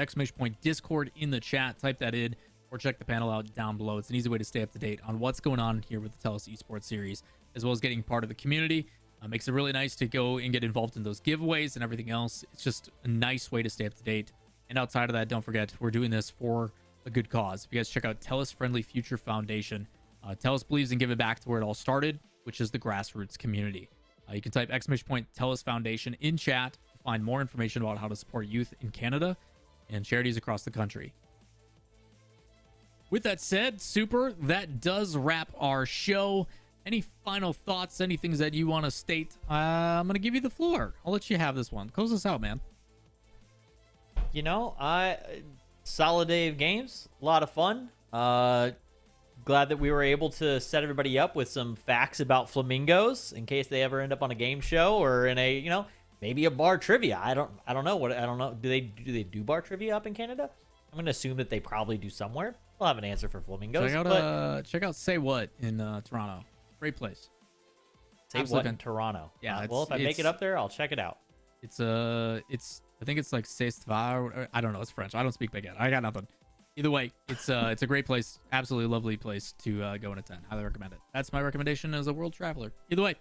!Discord in the chat, type that in, or check the panel out down below. It's an easy way to stay up to date on what's going on here with the TELUS Esports Series, as well as getting part of the community. Makes it really nice to go and get involved in those giveaways and everything else. It's just a nice way to stay up to date. And outside of that, don't forget, we're doing this for a good cause. If you guys check out TELUS Friendly Future Foundation, TELUS believes in giving back to where it all started, which is the grassroots community. You can type !TELUS Foundation in chat to find more information about how to support youth in Canada and charities across the country. With that said, Super, that does wrap our show. Any final thoughts, any things that you want to state? I'm going to give you the floor. I'll let you have this one. Close us out, man. You know, solid day of games. A lot of fun. Glad that we were able to set everybody up with some facts about flamingos in case they ever end up on a game show or in a, you know, maybe a bar trivia. I don't know. Do they do bar trivia up in Canada? I'm going to assume that they probably do somewhere. We'll have an answer for flamingos. Check out Say What in Toronto. Great place. Say What in Toronto. Yeah. Well, if I make it up there, I'll check it out. I think it's like Sideswipe. I don't know. It's French. I don't speak baguette. I got nothing. Either way, it's a great place. Absolutely lovely place to go and attend. Highly recommend it. That's my recommendation as a world traveler. Either way,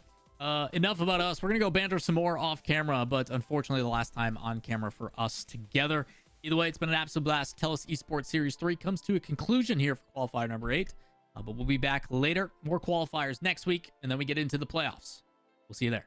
enough about us. We're going to go banter some more off camera, but unfortunately the last time on camera for us together. Either way, it's been an absolute blast. TELUS Esports Series 3 comes to a conclusion here for qualifier number 8. But we'll be back later. More qualifiers next week, and then we get into the playoffs. We'll see you there.